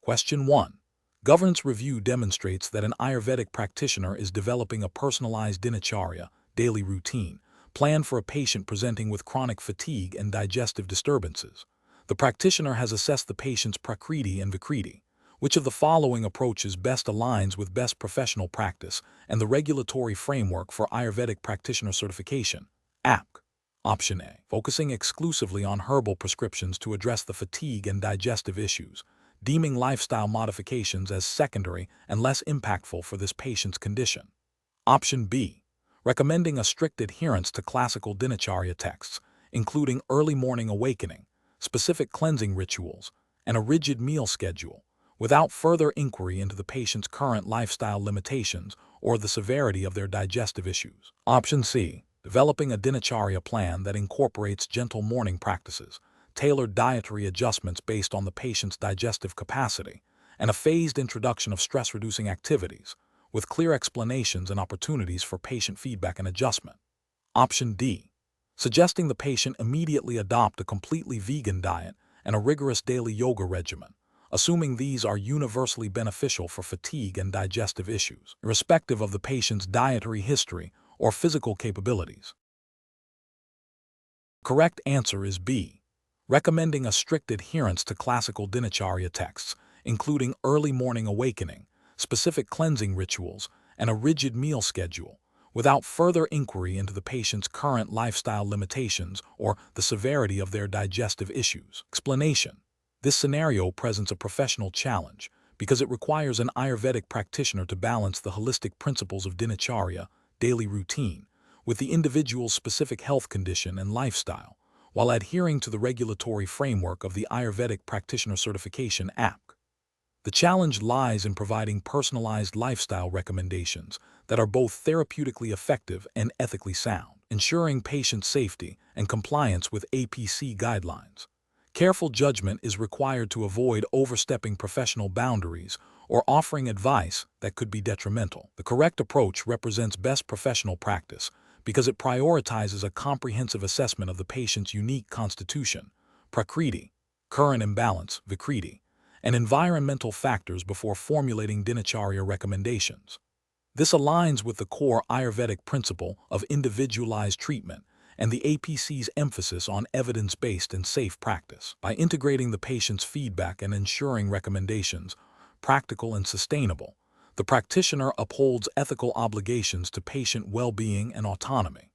Question 1. Governance review demonstrates that an Ayurvedic practitioner is developing a personalized dinacharya, daily routine, plan for a patient presenting with chronic fatigue and digestive disturbances. The practitioner has assessed the patient's prakriti and vikriti. Which of the following approaches best aligns with best professional practice and the regulatory framework for Ayurvedic practitioner certification? APC. Option A. Focusing exclusively on herbal prescriptions to address the fatigue and digestive issues, deeming lifestyle modifications as secondary and less impactful for this patient's condition. Option B. Recommending a strict adherence to classical dinacharya texts, including early morning awakening, specific cleansing rituals, and a rigid meal schedule, without further inquiry into the patient's current lifestyle limitations or the severity of their digestive issues. Option C. Developing a dinacharya plan that incorporates gentle morning practices, tailored dietary adjustments based on the patient's digestive capacity, and a phased introduction of stress-reducing activities, with clear explanations and opportunities for patient feedback and adjustment. Option D. Suggesting the patient immediately adopt a completely vegan diet and a rigorous daily yoga regimen, assuming these are universally beneficial for fatigue and digestive issues, irrespective of the patient's dietary history or physical capabilities. The correct answer is B. Recommending a strict adherence to classical dinacharya texts, including early morning awakening, specific cleansing rituals, and a rigid meal schedule, without further inquiry into the patient's current lifestyle limitations or the severity of their digestive issues. Explanation. This scenario presents a professional challenge because it requires an Ayurvedic practitioner to balance the holistic principles of dinacharya, daily routine, with the individual's specific health condition and lifestyle, while adhering to the regulatory framework of the Ayurvedic Practitioner Certification APC. The challenge lies in providing personalized lifestyle recommendations that are both therapeutically effective and ethically sound, ensuring patient safety and compliance with APC guidelines. Careful judgment is required to avoid overstepping professional boundaries or offering advice that could be detrimental. The correct approach represents best professional practice because it prioritizes a comprehensive assessment of the patient's unique constitution, prakriti, current imbalance, vikriti, and environmental factors before formulating dinacharya recommendations. This aligns with the core Ayurvedic principle of individualized treatment and the APC's emphasis on evidence-based and safe practice. By integrating the patient's feedback and ensuring recommendations practical and sustainable, the practitioner upholds ethical obligations to patient well-being and autonomy.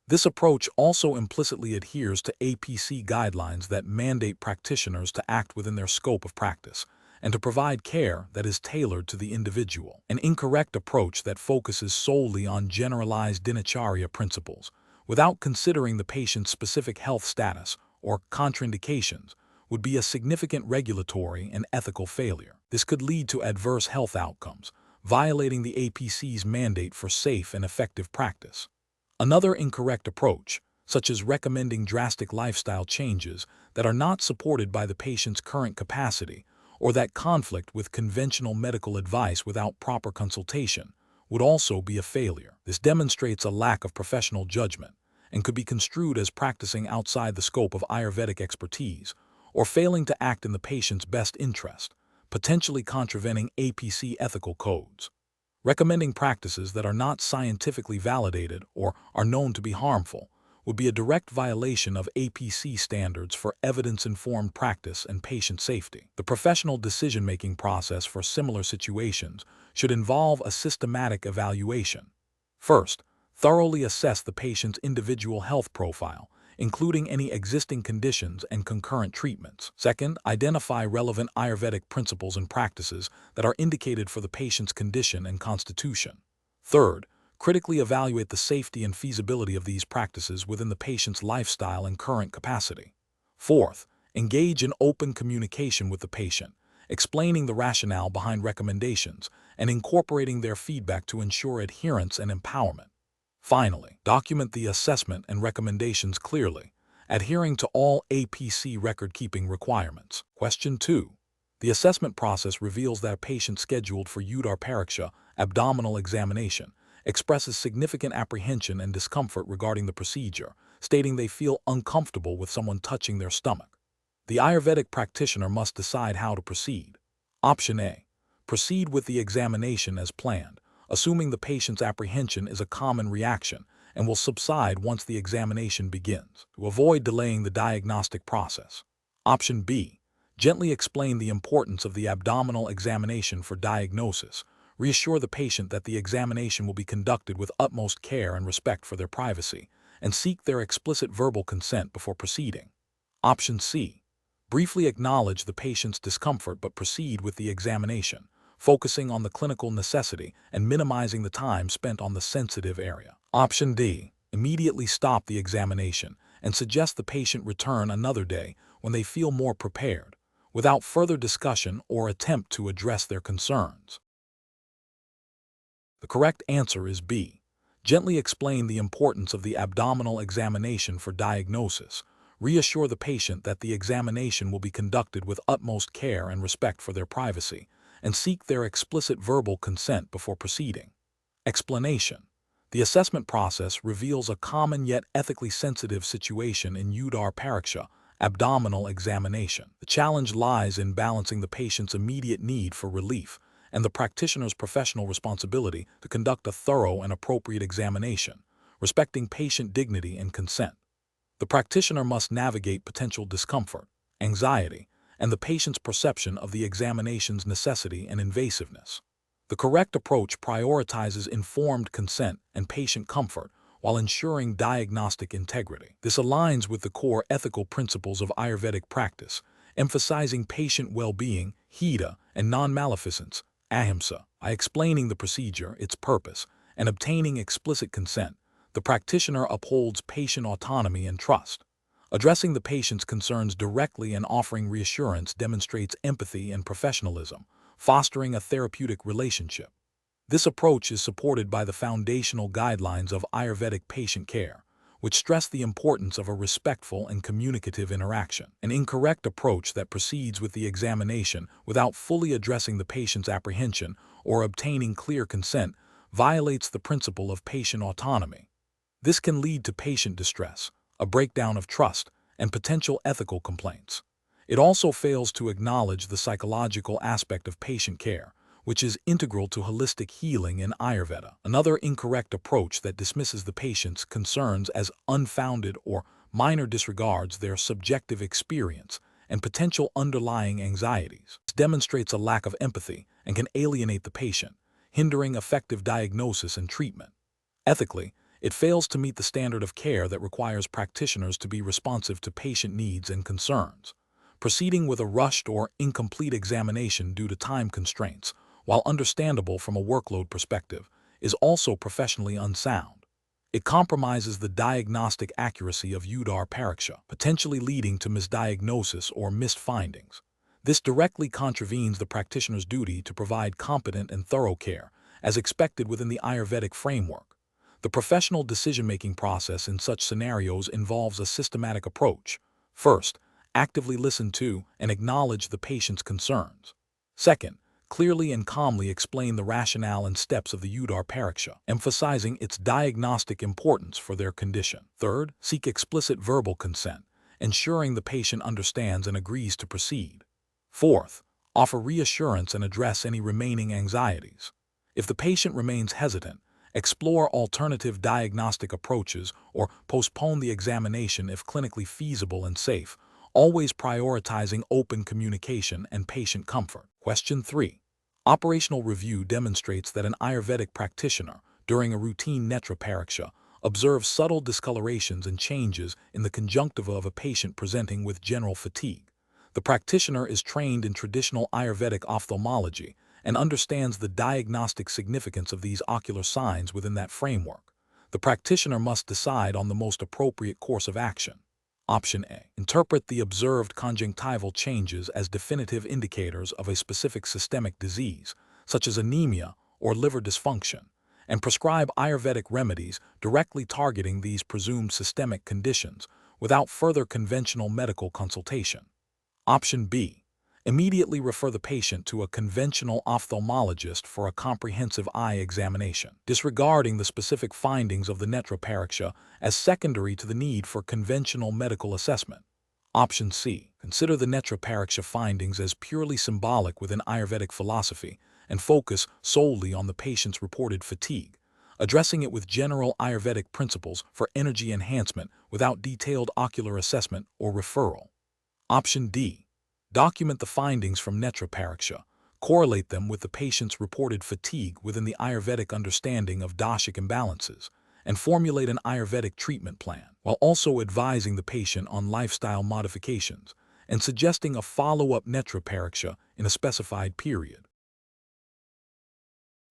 This approach also implicitly adheres to APC guidelines that mandate practitioners to act within their scope of practice and to provide care that is tailored to the individual. An incorrect approach that focuses solely on generalized dinacharya principles without considering the patient's specific health status or contraindications would be a significant regulatory and ethical failure. This could lead to adverse health outcomes, violating the APC's mandate for safe and effective practice. Another incorrect approach, such as recommending drastic lifestyle changes that are not supported by the patient's current capacity or that conflict with conventional medical advice without proper consultation, would also be a failure. This demonstrates a lack of professional judgment and could be construed as practicing outside the scope of Ayurvedic expertise or failing to act in the patient's best interest, potentially contravening APC ethical codes. Recommending practices that are not scientifically validated or are known to be harmful would be a direct violation of APC standards for evidence-informed practice and patient safety. The professional decision-making process for similar situations should involve a systematic evaluation. First, thoroughly assess the patient's individual health profile, including any existing conditions and concurrent treatments. Second, identify relevant Ayurvedic principles and practices that are indicated for the patient's condition and constitution. Third, critically evaluate the safety and feasibility of these practices within the patient's lifestyle and current capacity. Fourth, engage in open communication with the patient, explaining the rationale behind recommendations and incorporating their feedback to ensure adherence and empowerment. Finally, document the assessment and recommendations clearly, adhering to all APC record-keeping requirements. Question 2. The assessment process reveals that a patient scheduled for Udar Pariksha, abdominal examination, expresses significant apprehension and discomfort regarding the procedure, stating they feel uncomfortable with someone touching their stomach. The Ayurvedic practitioner must decide how to proceed. Option A. Proceed with the examination as planned, assuming the patient's apprehension is a common reaction and will subside once the examination begins, to avoid delaying the diagnostic process. Option B. Gently explain the importance of the abdominal examination for diagnosis. Reassure the patient that the examination will be conducted with utmost care and respect for their privacy, and seek their explicit verbal consent before proceeding. Option C. Briefly acknowledge the patient's discomfort but proceed with the examination, focusing on the clinical necessity and minimizing the time spent on the sensitive area. Option D. Immediately stop the examination and suggest the patient return another day when they feel more prepared, without further discussion or attempt to address their concerns. The correct answer is B. Gently explain the importance of the abdominal examination for diagnosis. Reassure the patient that the examination will be conducted with utmost care and respect for their privacy, and seek their explicit verbal consent before proceeding. Explanation. The assessment process reveals a common yet ethically sensitive situation in Udar Pariksha, abdominal examination. The challenge lies in balancing the patient's immediate need for relief and the practitioner's professional responsibility to conduct a thorough and appropriate examination, respecting patient dignity and consent. The practitioner must navigate potential discomfort, anxiety, and the patient's perception of the examination's necessity and invasiveness. The correct approach prioritizes informed consent and patient comfort while ensuring diagnostic integrity. This aligns with the core ethical principles of Ayurvedic practice, emphasizing patient well-being, hita, and non-maleficence, ahimsa. By explaining the procedure, its purpose, and obtaining explicit consent, the practitioner upholds patient autonomy and trust. Addressing the patient's concerns directly and offering reassurance demonstrates empathy and professionalism, fostering a therapeutic relationship. This approach is supported by the foundational guidelines of Ayurvedic patient care, which stress the importance of a respectful and communicative interaction. An incorrect approach that proceeds with the examination without fully addressing the patient's apprehension or obtaining clear consent violates the principle of patient autonomy. This can lead to patient distress, a breakdown of trust, and potential ethical complaints. It also fails to acknowledge the psychological aspect of patient care, which is integral to holistic healing in Ayurveda. Another incorrect approach that dismisses the patient's concerns as unfounded or minor disregards their subjective experience and potential underlying anxieties. This demonstrates a lack of empathy and can alienate the patient, hindering effective diagnosis and treatment. Ethically, it fails to meet the standard of care that requires practitioners to be responsive to patient needs and concerns. Proceeding with a rushed or incomplete examination due to time constraints, while understandable from a workload perspective, is also professionally unsound. It compromises the diagnostic accuracy of Udar Pariksha, potentially leading to misdiagnosis or missed findings. This directly contravenes the practitioner's duty to provide competent and thorough care, as expected within the Ayurvedic framework. The professional decision-making process in such scenarios involves a systematic approach. First, actively listen to and acknowledge the patient's concerns. Second, clearly and calmly explain the rationale and steps of the Udar Pariksha, emphasizing its diagnostic importance for their condition. Third, seek explicit verbal consent, ensuring the patient understands and agrees to proceed. Fourth, offer reassurance and address any remaining anxieties. If the patient remains hesitant, explore alternative diagnostic approaches or postpone the examination if clinically feasible and safe, always prioritizing open communication and patient comfort. Question 3. Operational review demonstrates that an Ayurvedic practitioner, during a routine netra pariksha, observes subtle discolorations and changes in the conjunctiva of a patient presenting with general fatigue. The practitioner is trained in traditional Ayurvedic ophthalmology and understands the diagnostic significance of these ocular signs within that framework. The practitioner must decide on the most appropriate course of action. Option A. Interpret the observed conjunctival changes as definitive indicators of a specific systemic disease, such as anemia or liver dysfunction, and prescribe Ayurvedic remedies directly targeting these presumed systemic conditions without further conventional medical consultation. Option B. Immediately refer the patient to a conventional ophthalmologist for a comprehensive eye examination, disregarding the specific findings of the netra pariksha as secondary to the need for conventional medical assessment. Option C. Consider the Netra Pariksha findings as purely symbolic within Ayurvedic philosophy and focus solely on the patient's reported fatigue, addressing it with general Ayurvedic principles for energy enhancement without detailed ocular assessment or referral. Option D. Document the findings from Netra Pariksha, correlate them with the patient's reported fatigue within the Ayurvedic understanding of dashic imbalances, and formulate an Ayurvedic treatment plan, while also advising the patient on lifestyle modifications and suggesting a follow-up Netra Pariksha in a specified period.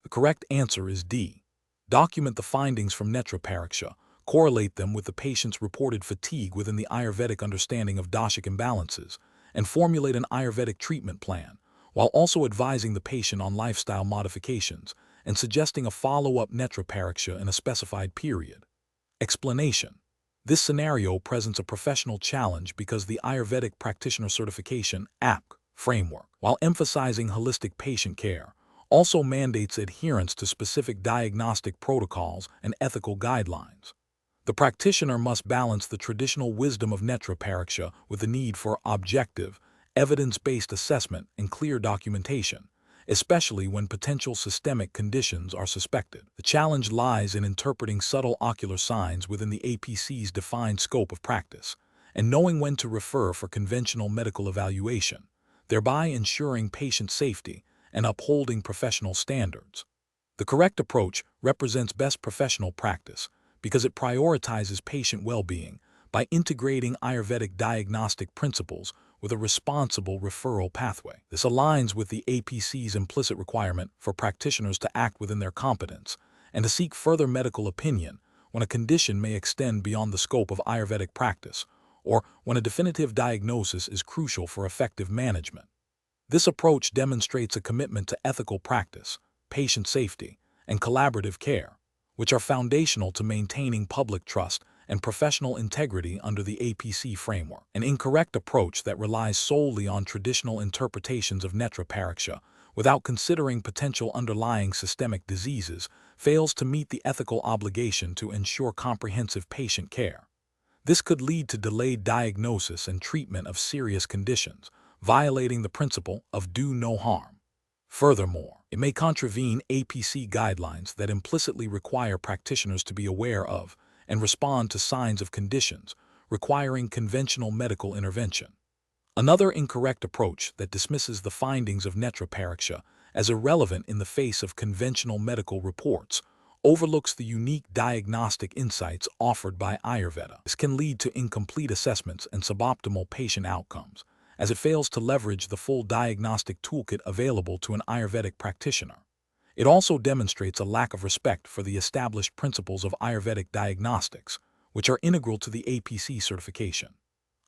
The correct answer is D. Document the findings from Netra Pariksha, correlate them with the patient's reported fatigue within the Ayurvedic understanding of dashic imbalances, and formulate an Ayurvedic treatment plan, while also advising the patient on lifestyle modifications and suggesting a follow-up Netra Pariksha in a specified period. Explanation. This scenario presents a professional challenge because the Ayurvedic Practitioner Certification (APC) framework, while emphasizing holistic patient care, also mandates adherence to specific diagnostic protocols and ethical guidelines. The practitioner must balance the traditional wisdom of Netra Pariksha with the need for objective, evidence-based assessment and clear documentation, especially when potential systemic conditions are suspected. The challenge lies in interpreting subtle ocular signs within the APC's defined scope of practice, and knowing when to refer for conventional medical evaluation, thereby ensuring patient safety and upholding professional standards. The correct approach represents best professional practice because it prioritizes patient well-being by integrating Ayurvedic diagnostic principles with a responsible referral pathway. This aligns with the APC's implicit requirement for practitioners to act within their competence and to seek further medical opinion when a condition may extend beyond the scope of Ayurvedic practice or when a definitive diagnosis is crucial for effective management. This approach demonstrates a commitment to ethical practice, patient safety, and collaborative care, which are foundational to maintaining public trust and professional integrity under the APC framework. An incorrect approach that relies solely on traditional interpretations of Netra Pariksha without considering potential underlying systemic diseases fails to meet the ethical obligation to ensure comprehensive patient care. This could lead to delayed diagnosis and treatment of serious conditions, violating the principle of do no harm. Furthermore, it may contravene APC guidelines that implicitly require practitioners to be aware of and respond to signs of conditions requiring conventional medical intervention. Another incorrect approach that dismisses the findings of Netra Pariksha as irrelevant in the face of conventional medical reports overlooks the unique diagnostic insights offered by Ayurveda. This can lead to incomplete assessments and suboptimal patient outcomes, as it fails to leverage the full diagnostic toolkit available to an Ayurvedic practitioner. It also demonstrates a lack of respect for the established principles of Ayurvedic diagnostics, which are integral to the APC certification.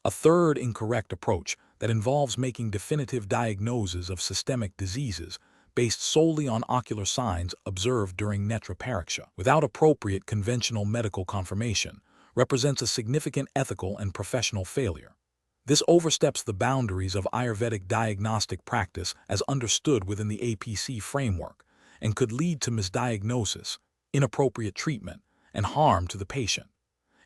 A third incorrect approach that involves making definitive diagnoses of systemic diseases based solely on ocular signs observed during Netra Pariksha, without appropriate conventional medical confirmation, represents a significant ethical and professional failure. This oversteps the boundaries of Ayurvedic diagnostic practice as understood within the APC framework and could lead to misdiagnosis, inappropriate treatment, and harm to the patient.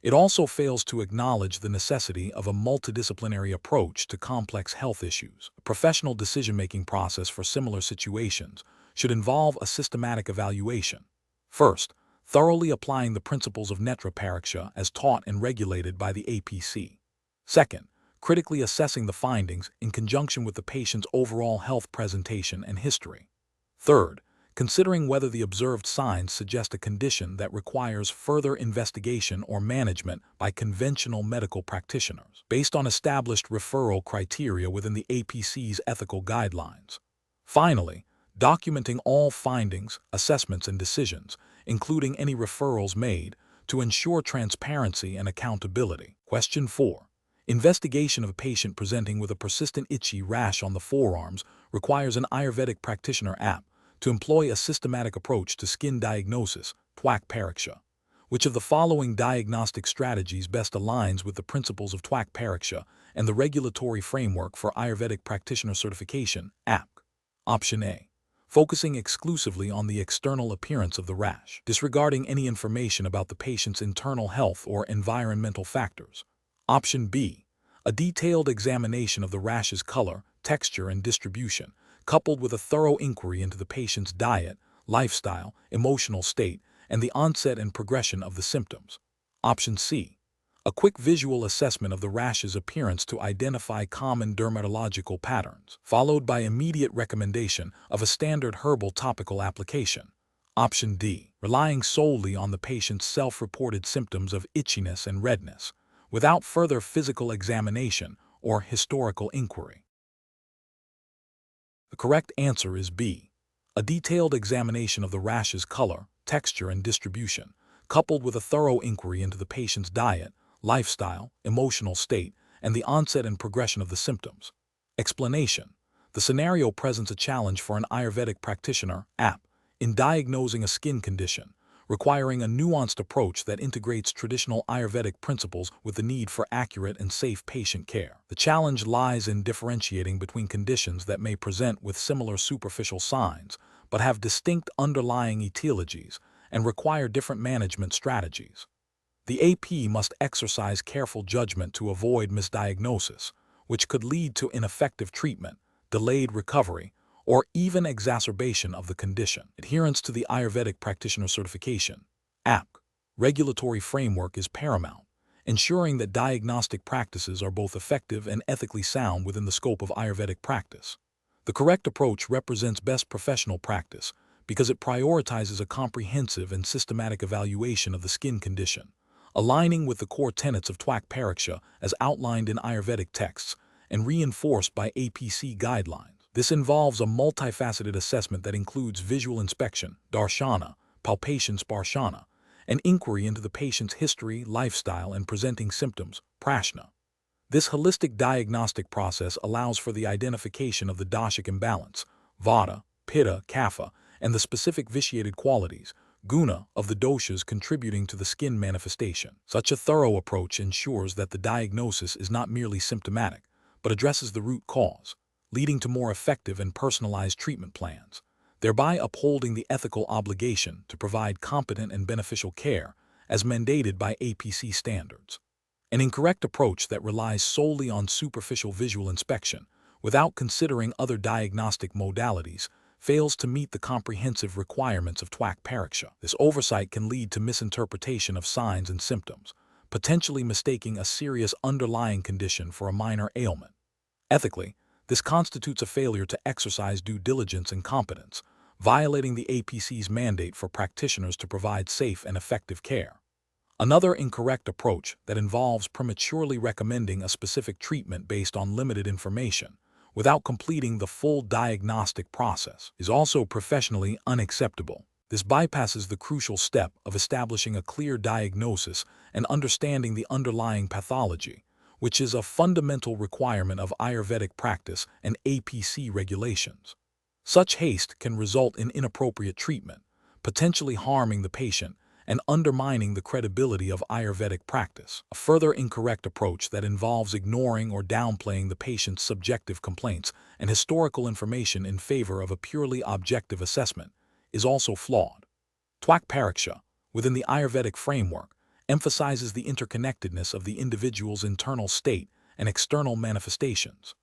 It also fails to acknowledge the necessity of a multidisciplinary approach to complex health issues. A professional decision-making process for similar situations should involve a systematic evaluation. First, thoroughly applying the principles of Netra Pariksha as taught and regulated by the APC. Second, critically assessing the findings in conjunction with the patient's overall health presentation and history. Third, considering whether the observed signs suggest a condition that requires further investigation or management by conventional medical practitioners, based on established referral criteria within the APC's ethical guidelines. Finally, documenting all findings, assessments, and decisions, including any referrals made, to ensure transparency and accountability. Question 4. Investigation of a patient presenting with a persistent itchy rash on the forearms requires an Ayurvedic practitioner app to employ a systematic approach to skin diagnosis, Twak Pariksha. Which of the following diagnostic strategies best aligns with the principles of Twak Pariksha and the regulatory framework for Ayurvedic Practitioner Certification, APC? Option A. Focusing exclusively on the external appearance of the rash, disregarding any information about the patient's internal health or environmental factors. Option B. A detailed examination of the rash's color, texture, and distribution, coupled with a thorough inquiry into the patient's diet, lifestyle, emotional state, and the onset and progression of the symptoms. Option C. A quick visual assessment of the rash's appearance to identify common dermatological patterns, followed by immediate recommendation of a standard herbal topical application. Option D. Relying solely on the patient's self-reported symptoms of itchiness and redness, without further physical examination or historical inquiry. The correct answer is B. A detailed examination of the rash's color, texture, and distribution, coupled with a thorough inquiry into the patient's diet, lifestyle, emotional state, and the onset and progression of the symptoms. Explanation. The scenario presents a challenge for an Ayurvedic practitioner, AP, in diagnosing a skin condition, requiring a nuanced approach that integrates traditional Ayurvedic principles with the need for accurate and safe patient care. The challenge lies in differentiating between conditions that may present with similar superficial signs, but have distinct underlying etiologies and require different management strategies. The AP must exercise careful judgment to avoid misdiagnosis, which could lead to ineffective treatment, delayed recovery, or even exacerbation of the condition. Adherence to the Ayurvedic Practitioner Certification (APC) regulatory framework is paramount, ensuring that diagnostic practices are both effective and ethically sound within the scope of Ayurvedic practice. The correct approach represents best professional practice because it prioritizes a comprehensive and systematic evaluation of the skin condition, aligning with the core tenets of Twak Pariksha as outlined in Ayurvedic texts and reinforced by APC guidelines. This involves a multifaceted assessment that includes visual inspection, darshana, palpation sparshana, and inquiry into the patient's history, lifestyle, and presenting symptoms, prashna. This holistic diagnostic process allows for the identification of the dashic imbalance, vata, pitta, kapha, and the specific vitiated qualities, guna, of the doshas contributing to the skin manifestation. Such a thorough approach ensures that the diagnosis is not merely symptomatic, but addresses the root cause, leading to more effective and personalized treatment plans, thereby upholding the ethical obligation to provide competent and beneficial care as mandated by APC standards. An incorrect approach that relies solely on superficial visual inspection without considering other diagnostic modalities fails to meet the comprehensive requirements of Twak Pariksha. This oversight can lead to misinterpretation of signs and symptoms, potentially mistaking a serious underlying condition for a minor ailment. Ethically, this constitutes a failure to exercise due diligence and competence, violating the APC's mandate for practitioners to provide safe and effective care. Another incorrect approach that involves prematurely recommending a specific treatment based on limited information, without completing the full diagnostic process, is also professionally unacceptable. This bypasses the crucial step of establishing a clear diagnosis and understanding the underlying pathology, which is a fundamental requirement of Ayurvedic practice and APC regulations. Such haste can result in inappropriate treatment, potentially harming the patient and undermining the credibility of Ayurvedic practice. A further incorrect approach that involves ignoring or downplaying the patient's subjective complaints and historical information in favor of a purely objective assessment is also flawed. Twak Pariksha, within the Ayurvedic framework, emphasizes the interconnectedness of the individual's internal state and external manifestations.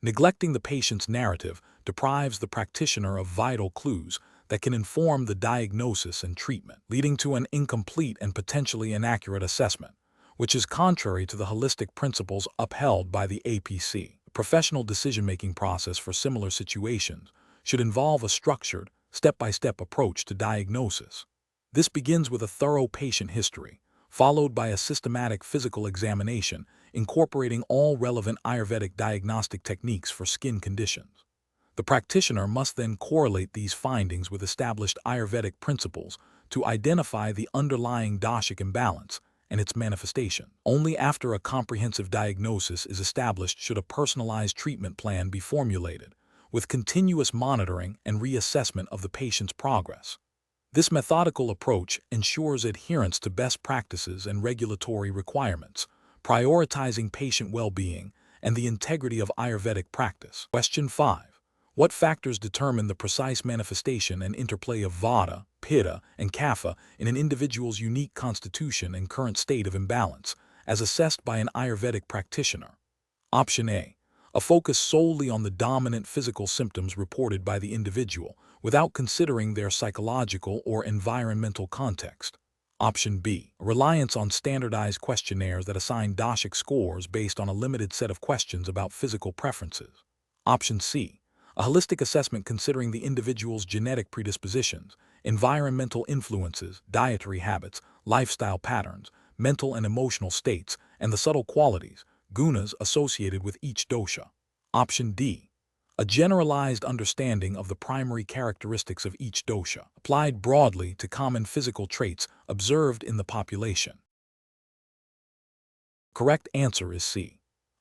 Neglecting the patient's narrative deprives the practitioner of vital clues that can inform the diagnosis and treatment, leading to an incomplete and potentially inaccurate assessment, which is contrary to the holistic principles upheld by the APC. The professional decision-making process for similar situations should involve a structured, step-by-step approach to diagnosis. This begins with a thorough patient history, followed by a systematic physical examination incorporating all relevant Ayurvedic diagnostic techniques for skin conditions. The practitioner must then correlate these findings with established Ayurvedic principles to identify the underlying dashic imbalance and its manifestation. Only after a comprehensive diagnosis is established should a personalized treatment plan be formulated, with continuous monitoring and reassessment of the patient's progress. This methodical approach ensures adherence to best practices and regulatory requirements, prioritizing patient well-being and the integrity of Ayurvedic practice. Question 5. What factors determine the precise manifestation and interplay of vata, pitta, and kapha in an individual's unique constitution and current state of imbalance, as assessed by an Ayurvedic practitioner? Option A. A focus solely on the dominant physical symptoms reported by the individual, without considering their psychological or environmental context. Option B. A reliance on standardized questionnaires that assign dashic scores based on a limited set of questions about physical preferences. Option C. A holistic assessment considering the individual's genetic predispositions, environmental influences, dietary habits, lifestyle patterns, mental and emotional states, and the subtle qualities, gunas, associated with each dosha. Option D. A generalized understanding of the primary characteristics of each dosha, applied broadly to common physical traits observed in the population. Correct answer is C.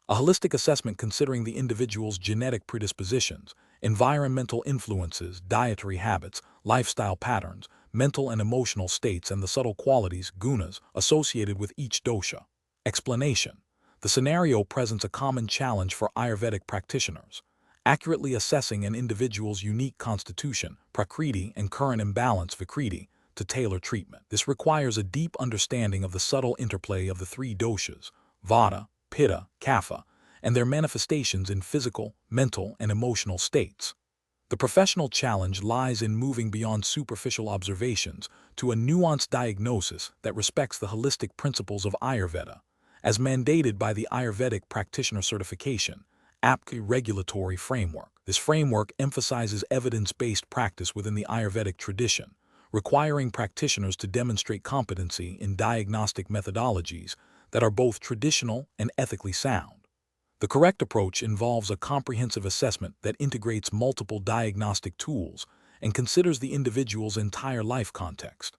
A holistic assessment considering the individual's genetic predispositions, environmental influences, dietary habits, lifestyle patterns, mental and emotional states, and the subtle qualities, gunas, associated with each dosha. Explanation. The scenario presents a common challenge for Ayurvedic practitioners. Accurately assessing an individual's unique constitution, prakriti, and current imbalance, vikriti, to tailor treatment. This requires a deep understanding of the subtle interplay of the three doshas, vata, pitta, kapha, and their manifestations in physical, mental, and emotional states. The professional challenge lies in moving beyond superficial observations to a nuanced diagnosis that respects the holistic principles of Ayurveda, as mandated by the Ayurvedic Practitioner Certification, APC regulatory framework. This framework emphasizes evidence-based practice within the Ayurvedic tradition, requiring practitioners to demonstrate competency in diagnostic methodologies that are both traditional and ethically sound. The correct approach involves a comprehensive assessment that integrates multiple diagnostic tools and considers the individual's entire life context.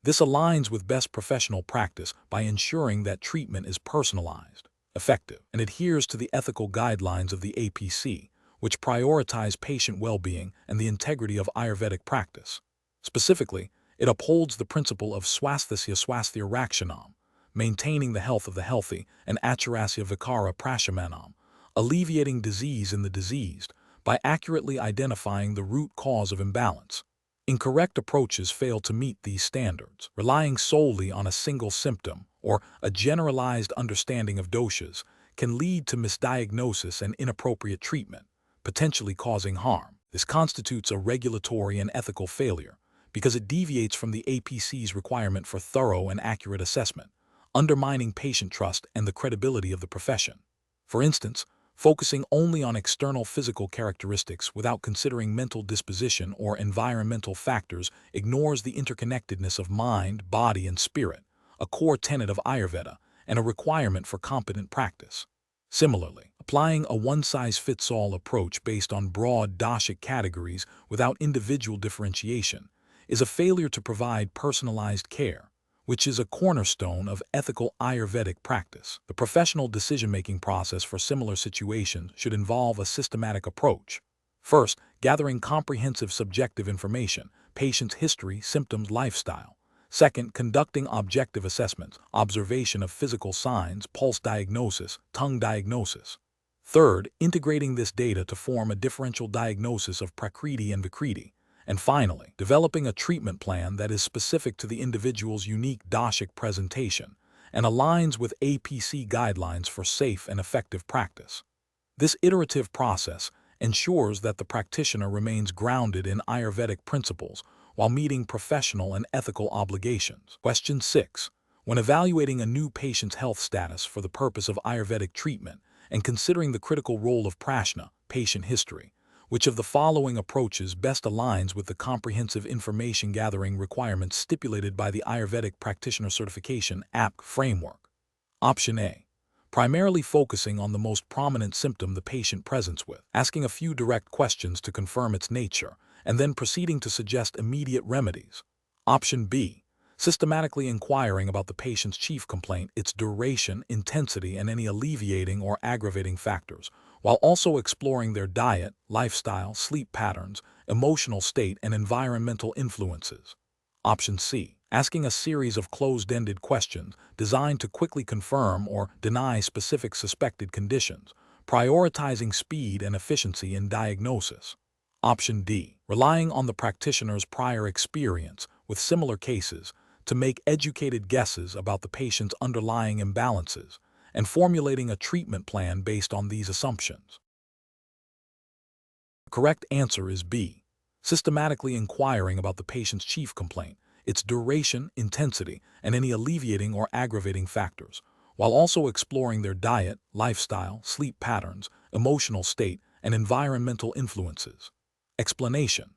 This aligns with best professional practice by ensuring that treatment is personalized, effective, and adheres to the ethical guidelines of the APC, which prioritize patient well-being and the integrity of Ayurvedic practice. Specifically, it upholds the principle of swasthasya swasthya rakshanam, maintaining the health of the healthy, and acharasya vikara prashamanam, alleviating disease in the diseased, by accurately identifying the root cause of imbalance. Incorrect approaches fail to meet these standards. Relying solely on a single symptom or a generalized understanding of doshas can lead to misdiagnosis and inappropriate treatment, potentially causing harm. This constitutes a regulatory and ethical failure because it deviates from the APC's requirement for thorough and accurate assessment, undermining patient trust and the credibility of the profession. For instance, focusing only on external physical characteristics without considering mental disposition or environmental factors ignores the interconnectedness of mind, body, and spirit, a core tenet of Ayurveda and a requirement for competent practice. Similarly, applying a one-size-fits-all approach based on broad dashic categories without individual differentiation is a failure to provide personalized care, which is a cornerstone of ethical Ayurvedic practice. The professional decision-making process for similar situations should involve a systematic approach. First, gathering comprehensive subjective information, patient's history, symptoms, lifestyle. Second, conducting objective assessments, observation of physical signs, pulse diagnosis, tongue diagnosis. Third, integrating this data to form a differential diagnosis of prakriti and vikriti. And finally, developing a treatment plan that is specific to the individual's unique dashic presentation and aligns with APC guidelines for safe and effective practice. This iterative process ensures that the practitioner remains grounded in Ayurvedic principles while meeting professional and ethical obligations. Question 6. When evaluating a new patient's health status for the purpose of Ayurvedic treatment and considering the critical role of prashna, patient history, which of the following approaches best aligns with the comprehensive information gathering requirements stipulated by the Ayurvedic Practitioner Certification (APC) framework? Option A. Primarily focusing on the most prominent symptom the patient presents with, asking a few direct questions to confirm its nature, and then proceeding to suggest immediate remedies. Option B. Systematically inquiring about the patient's chief complaint, its duration, intensity, and any alleviating or aggravating factors, while also exploring their diet, lifestyle, sleep patterns, emotional state, and environmental influences. Option C. Asking a series of closed-ended questions designed to quickly confirm or deny specific suspected conditions, prioritizing speed and efficiency in diagnosis. Option D. Relying on the practitioner's prior experience with similar cases to make educated guesses about the patient's underlying imbalances and formulating a treatment plan based on these assumptions. The correct answer is B. Systematically inquiring about the patient's chief complaint, its duration, intensity, and any alleviating or aggravating factors, while also exploring their diet, lifestyle, sleep patterns, emotional state, and environmental influences. Explanation.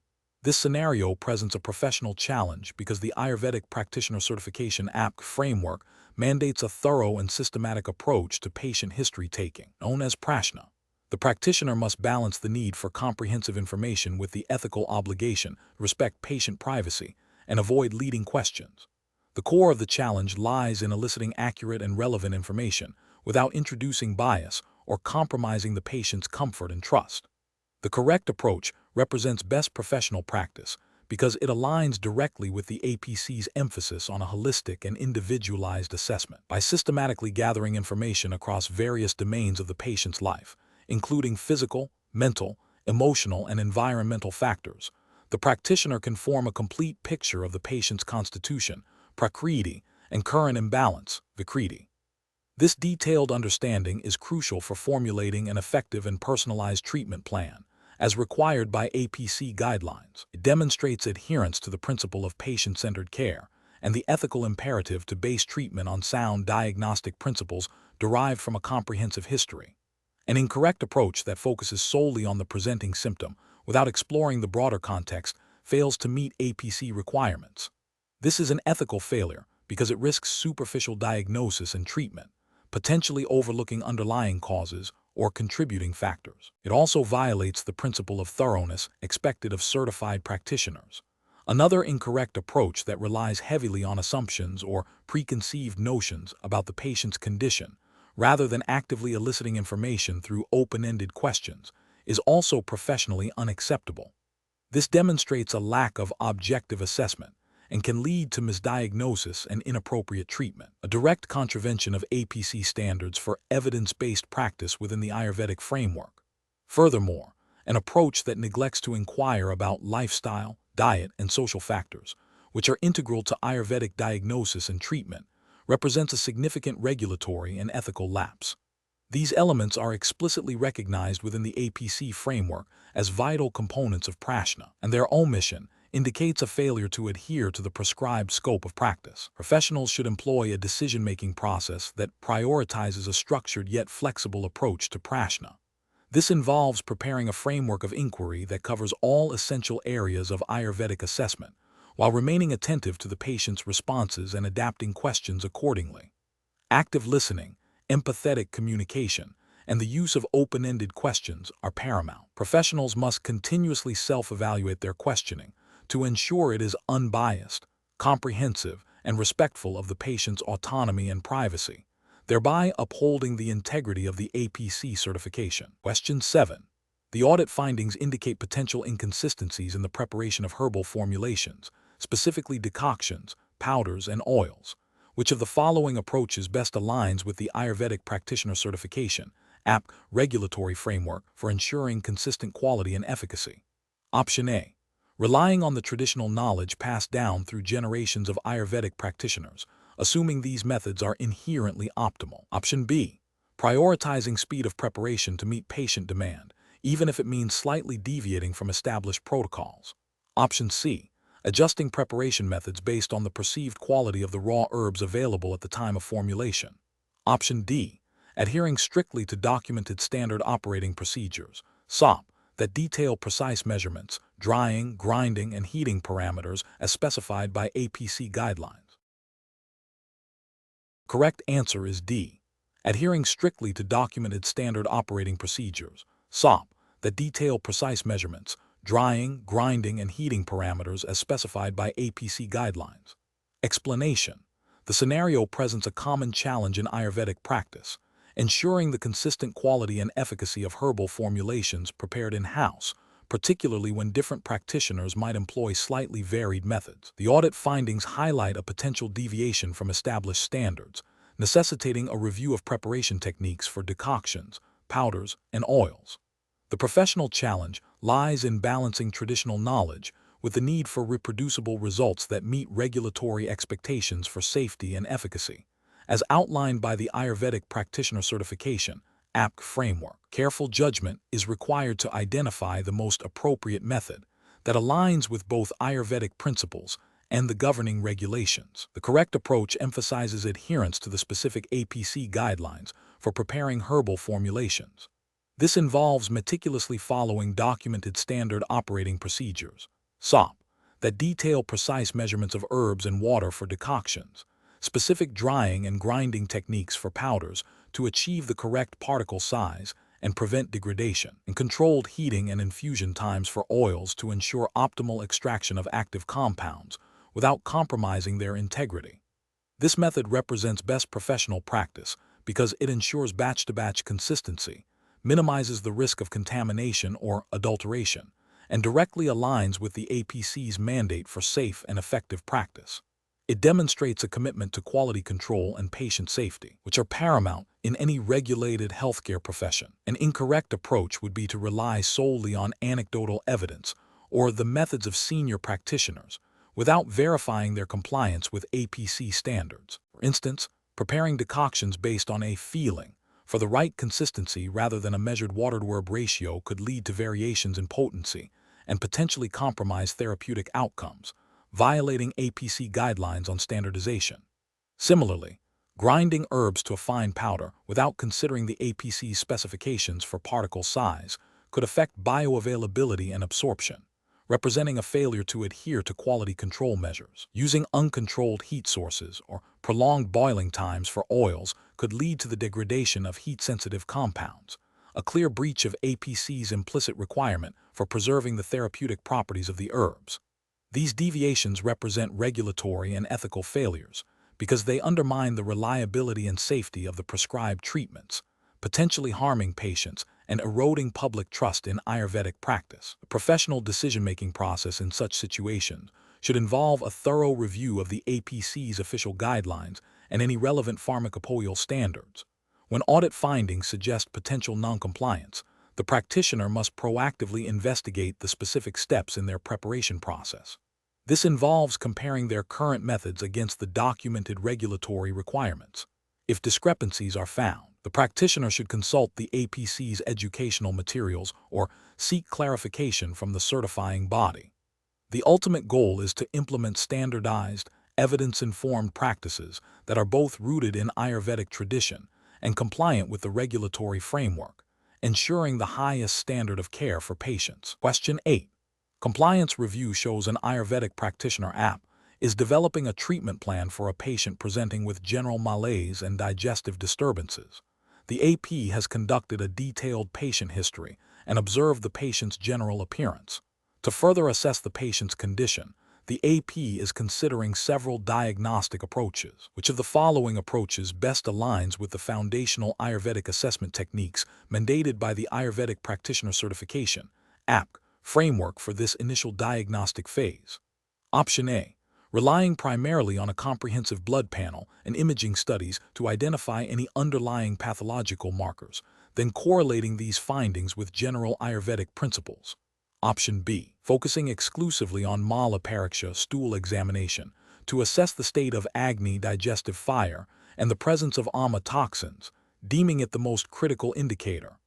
This scenario presents a professional challenge because the Ayurvedic Practitioner Certification APC framework mandates a thorough and systematic approach to patient history taking, known as Prashna. The practitioner must balance the need for comprehensive information with the ethical obligation to respect patient privacy and avoid leading questions. The core of the challenge lies in eliciting accurate and relevant information without introducing bias or compromising the patient's comfort and trust. The correct approach represents best professional practice because it aligns directly with the APC's emphasis on a holistic and individualized assessment. By systematically gathering information across various domains of the patient's life, including physical, mental, emotional, and environmental factors, the practitioner can form a complete picture of the patient's constitution, prakriti, and current imbalance, vikriti. This detailed understanding is crucial for formulating an effective and personalized treatment plan, as required by APC guidelines. It demonstrates adherence to the principle of patient-centered care and the ethical imperative to base treatment on sound diagnostic principles derived from a comprehensive history. An incorrect approach that focuses solely on the presenting symptom without exploring the broader context fails to meet APC requirements. This is an ethical failure because it risks superficial diagnosis and treatment, potentially overlooking underlying causes or contributing factors. It also violates the principle of thoroughness expected of certified practitioners. Another incorrect approach that relies heavily on assumptions or preconceived notions about the patient's condition, rather than actively eliciting information through open-ended questions, is also professionally unacceptable. This demonstrates a lack of objective assessment and can lead to misdiagnosis and inappropriate treatment, a direct contravention of APC standards for evidence-based practice within the Ayurvedic framework. Furthermore, an approach that neglects to inquire about lifestyle, diet, and social factors, which are integral to Ayurvedic diagnosis and treatment, represents a significant regulatory and ethical lapse. These elements are explicitly recognized within the APC framework as vital components of Prashna, and their omission indicates a failure to adhere to the prescribed scope of practice. Professionals should employ a decision-making process that prioritizes a structured yet flexible approach to Prashna. This involves preparing a framework of inquiry that covers all essential areas of Ayurvedic assessment, while remaining attentive to the patient's responses and adapting questions accordingly. Active listening, empathetic communication, and the use of open-ended questions are paramount. Professionals must continuously self-evaluate their questioning to ensure it is unbiased, comprehensive, and respectful of the patient's autonomy and privacy, thereby upholding the integrity of the APC certification. Question 7. The audit findings indicate potential inconsistencies in the preparation of herbal formulations, specifically decoctions, powders, and oils. Which of the following approaches best aligns with the Ayurvedic Practitioner Certification APC regulatory framework for ensuring consistent quality and efficacy? Option A. Relying on the traditional knowledge passed down through generations of Ayurvedic practitioners, assuming these methods are inherently optimal. Option B. Prioritizing speed of preparation to meet patient demand, even if it means slightly deviating from established protocols. Option C. Adjusting preparation methods based on the perceived quality of the raw herbs available at the time of formulation. Option D. Adhering strictly to documented standard operating procedures, SOP, that detail precise measurements, drying, grinding, and heating parameters as specified by APC guidelines. Correct answer is D. Adhering strictly to documented standard operating procedures, SOP, that detail precise measurements, drying, grinding, and heating parameters as specified by APC guidelines. Explanation. The scenario presents a common challenge in Ayurvedic practice, ensuring the consistent quality and efficacy of herbal formulations prepared in-house, particularly when different practitioners might employ slightly varied methods. The audit findings highlight a potential deviation from established standards, necessitating a review of preparation techniques for decoctions, powders, and oils. The professional challenge lies in balancing traditional knowledge with the need for reproducible results that meet regulatory expectations for safety and efficacy. as outlined by the Ayurvedic Practitioner Certification (APC) framework. Careful judgment is required to identify the most appropriate method that aligns with both Ayurvedic principles and the governing regulations. The correct approach emphasizes adherence to the specific APC guidelines for preparing herbal formulations. This involves meticulously following documented standard operating procedures (SOP) that detail precise measurements of herbs and water for decoctions, specific drying and grinding techniques for powders to achieve the correct particle size and prevent degradation, and controlled heating and infusion times for oils to ensure optimal extraction of active compounds without compromising their integrity. This method represents best professional practice because it ensures batch-to-batch consistency, minimizes the risk of contamination or adulteration, and directly aligns with the APC's mandate for safe and effective practice. It demonstrates a commitment to quality control and patient safety, which are paramount in any regulated healthcare profession. An incorrect approach would be to rely solely on anecdotal evidence or the methods of senior practitioners without verifying their compliance with APC standards. For instance, preparing decoctions based on a feeling for the right consistency rather than a measured water-to-herb ratio could lead to variations in potency and potentially compromise therapeutic outcomes, violating APC guidelines on standardization. Similarly, grinding herbs to a fine powder without considering the APC's specifications for particle size could affect bioavailability and absorption, representing a failure to adhere to quality control measures. Using uncontrolled heat sources or prolonged boiling times for oils could lead to the degradation of heat-sensitive compounds, a clear breach of APC's implicit requirement for preserving the therapeutic properties of the herbs. These deviations represent regulatory and ethical failures because they undermine the reliability and safety of the prescribed treatments, potentially harming patients and eroding public trust in Ayurvedic practice. The professional decision-making process in such situations should involve a thorough review of the APC's official guidelines and any relevant pharmacopoeial standards. When audit findings suggest potential noncompliance, the practitioner must proactively investigate the specific steps in their preparation process. This involves comparing their current methods against the documented regulatory requirements. If discrepancies are found, the practitioner should consult the APC's educational materials or seek clarification from the certifying body. The ultimate goal is to implement standardized, evidence-informed practices that are both rooted in Ayurvedic tradition and compliant with the regulatory framework, ensuring the highest standard of care for patients. Question 8. Compliance review shows an Ayurvedic practitioner app is developing a treatment plan for a patient presenting with general malaise and digestive disturbances. The AP has conducted a detailed patient history and observed the patient's general appearance. To further assess the patient's condition, the AP is considering several diagnostic approaches. Which of the following approaches best aligns with the foundational Ayurvedic assessment techniques mandated by the Ayurvedic Practitioner Certification (APC) framework for this initial diagnostic phase? Option A. Relying primarily on a comprehensive blood panel and imaging studies to identify any underlying pathological markers, then correlating these findings with general Ayurvedic principles. Option B. Focusing exclusively on mala pariksha stool examination to assess the state of Agni digestive fire and the presence of Ama toxins, deeming it the most critical indicator.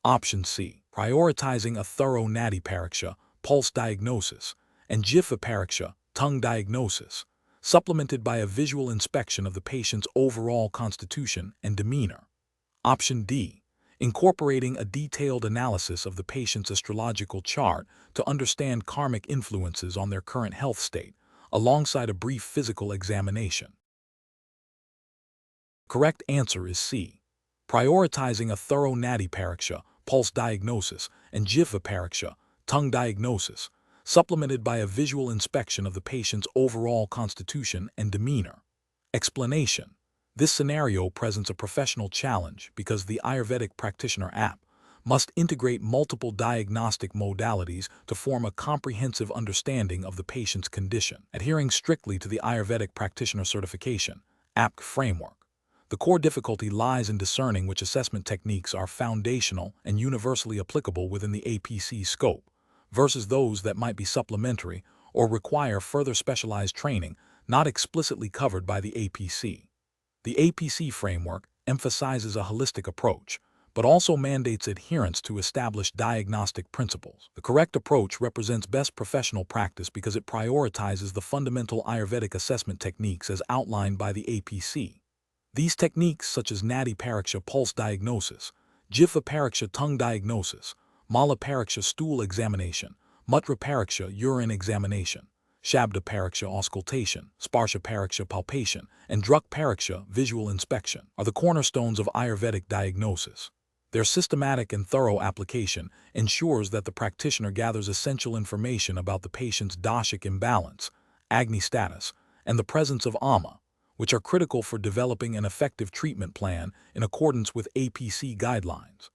Option C. Prioritizing a thorough nadi pariksha pulse diagnosis and jiva pariksha tongue diagnosis, supplemented by a visual inspection of the patient's overall constitution and demeanor. Option D. Incorporating a detailed analysis of the patient's astrological chart to understand karmic influences on their current health state, alongside a brief physical examination. Correct answer is C. Prioritizing a thorough nadi pariksha pulse diagnosis and jiva pariksha tongue diagnosis, supplemented by a visual inspection of the patient's overall constitution and demeanor. Explanation. This scenario presents a professional challenge because the Ayurvedic Practitioner app must integrate multiple diagnostic modalities to form a comprehensive understanding of the patient's condition, adhering strictly to the Ayurvedic Practitioner Certification (APC) framework. The core difficulty lies in discerning which assessment techniques are foundational and universally applicable within the APC scope, versus those that might be supplementary or require further specialized training not explicitly covered by the APC. The APC framework emphasizes a holistic approach, but also mandates adherence to established diagnostic principles. The correct approach represents best professional practice because it prioritizes the fundamental Ayurvedic assessment techniques as outlined by the APC. These techniques, such as Nadi Pariksha pulse diagnosis, Jivha Pariksha tongue diagnosis, Mala Pariksha stool examination, Mutra Pariksha urine examination, Shabda Pariksha auscultation, Sparsha Pariksha palpation, and Druk Pariksha visual inspection, are the cornerstones of Ayurvedic diagnosis. Their systematic and thorough application ensures that the practitioner gathers essential information about the patient's dashic imbalance, Agni status, and the presence of Ama, which are critical for developing an effective treatment plan in accordance with APC guidelines.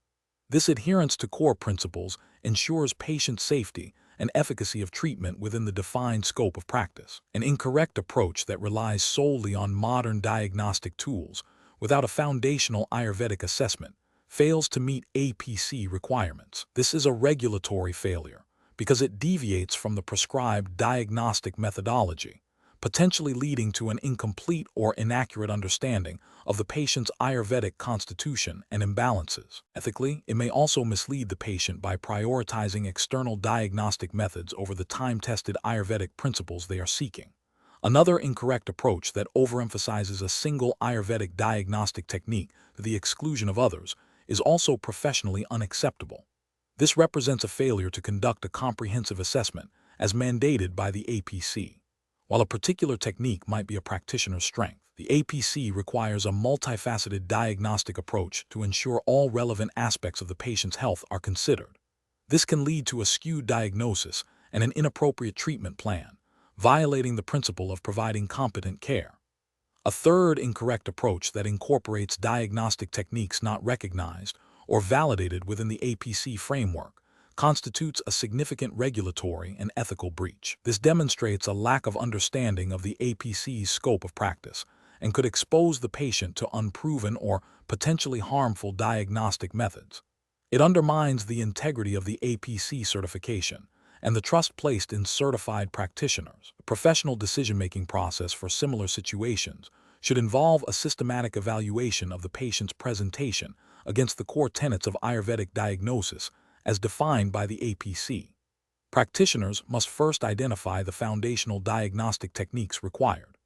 This adherence to core principles ensures patient safety and efficacy of treatment within the defined scope of practice. An incorrect approach that relies solely on modern diagnostic tools without a foundational Ayurvedic assessment fails to meet APC requirements. This is a regulatory failure because it deviates from the prescribed diagnostic methodology, potentially leading to an incomplete or inaccurate understanding of the patient's Ayurvedic constitution and imbalances. Ethically, it may also mislead the patient by prioritizing external diagnostic methods over the time-tested Ayurvedic principles they are seeking. Another incorrect approach that overemphasizes a single Ayurvedic diagnostic technique to the exclusion of others is also professionally unacceptable. This represents a failure to conduct a comprehensive assessment as mandated by the APC. While a particular technique might be a practitioner's strength, the APC requires a multifaceted diagnostic approach to ensure all relevant aspects of the patient's health are considered. This can lead to a skewed diagnosis and an inappropriate treatment plan, violating the principle of providing competent care. A third incorrect approach that incorporates diagnostic techniques not recognized or validated within the APC framework constitutes a significant regulatory and ethical breach. This demonstrates a lack of understanding of the APC's scope of practice and could expose the patient to unproven or potentially harmful diagnostic methods. It undermines the integrity of the APC certification and the trust placed in certified practitioners. The professional decision-making process for similar situations should involve a systematic evaluation of the patient's presentation against the core tenets of Ayurvedic diagnosis as defined by the APC. Practitioners must first identify the foundational diagnostic techniques required.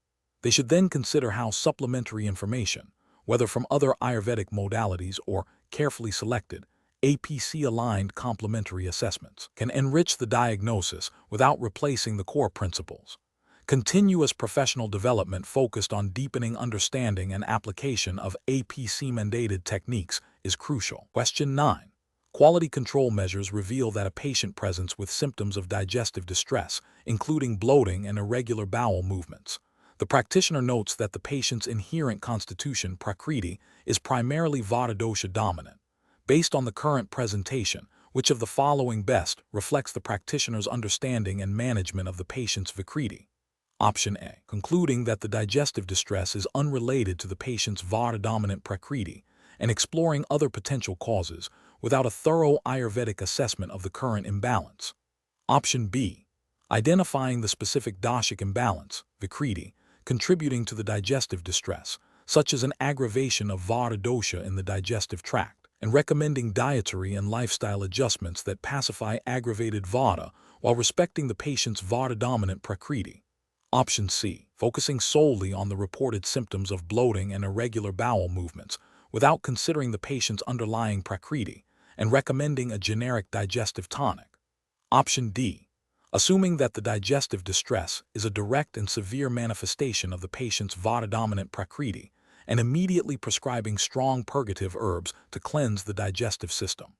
They should then consider how supplementary information, whether from other Ayurvedic modalities or carefully selected, APC-aligned complementary assessments, can enrich the diagnosis without replacing the core principles. Continuous professional development focused on deepening understanding and application of APC-mandated techniques is crucial. Question 9. Quality control measures reveal that a patient presents with symptoms of digestive distress, including bloating and irregular bowel movements. The practitioner notes that the patient's inherent constitution, Prakriti, is primarily Vata dosha dominant. Based on the current presentation, which of the following best reflects the practitioner's understanding and management of the patient's Vikriti? Option A. Concluding that the digestive distress is unrelated to the patient's Vata-dominant Prakriti and exploring other potential causes without a thorough Ayurvedic assessment of the current imbalance. Option B. Identifying the specific dashic imbalance, Vikriti, contributing to the digestive distress, such as an aggravation of Vata dosha in the digestive tract, and recommending dietary and lifestyle adjustments that pacify aggravated Vata while respecting the patient's Vata-dominant Prakriti. Option C. Focusing solely on the reported symptoms of bloating and irregular bowel movements without considering the patient's underlying Prakriti and recommending a generic digestive tonic. Option D. Assuming that the digestive distress is a direct and severe manifestation of the patient's Vata-dominant Prakriti and immediately prescribing strong purgative herbs to cleanse the digestive system.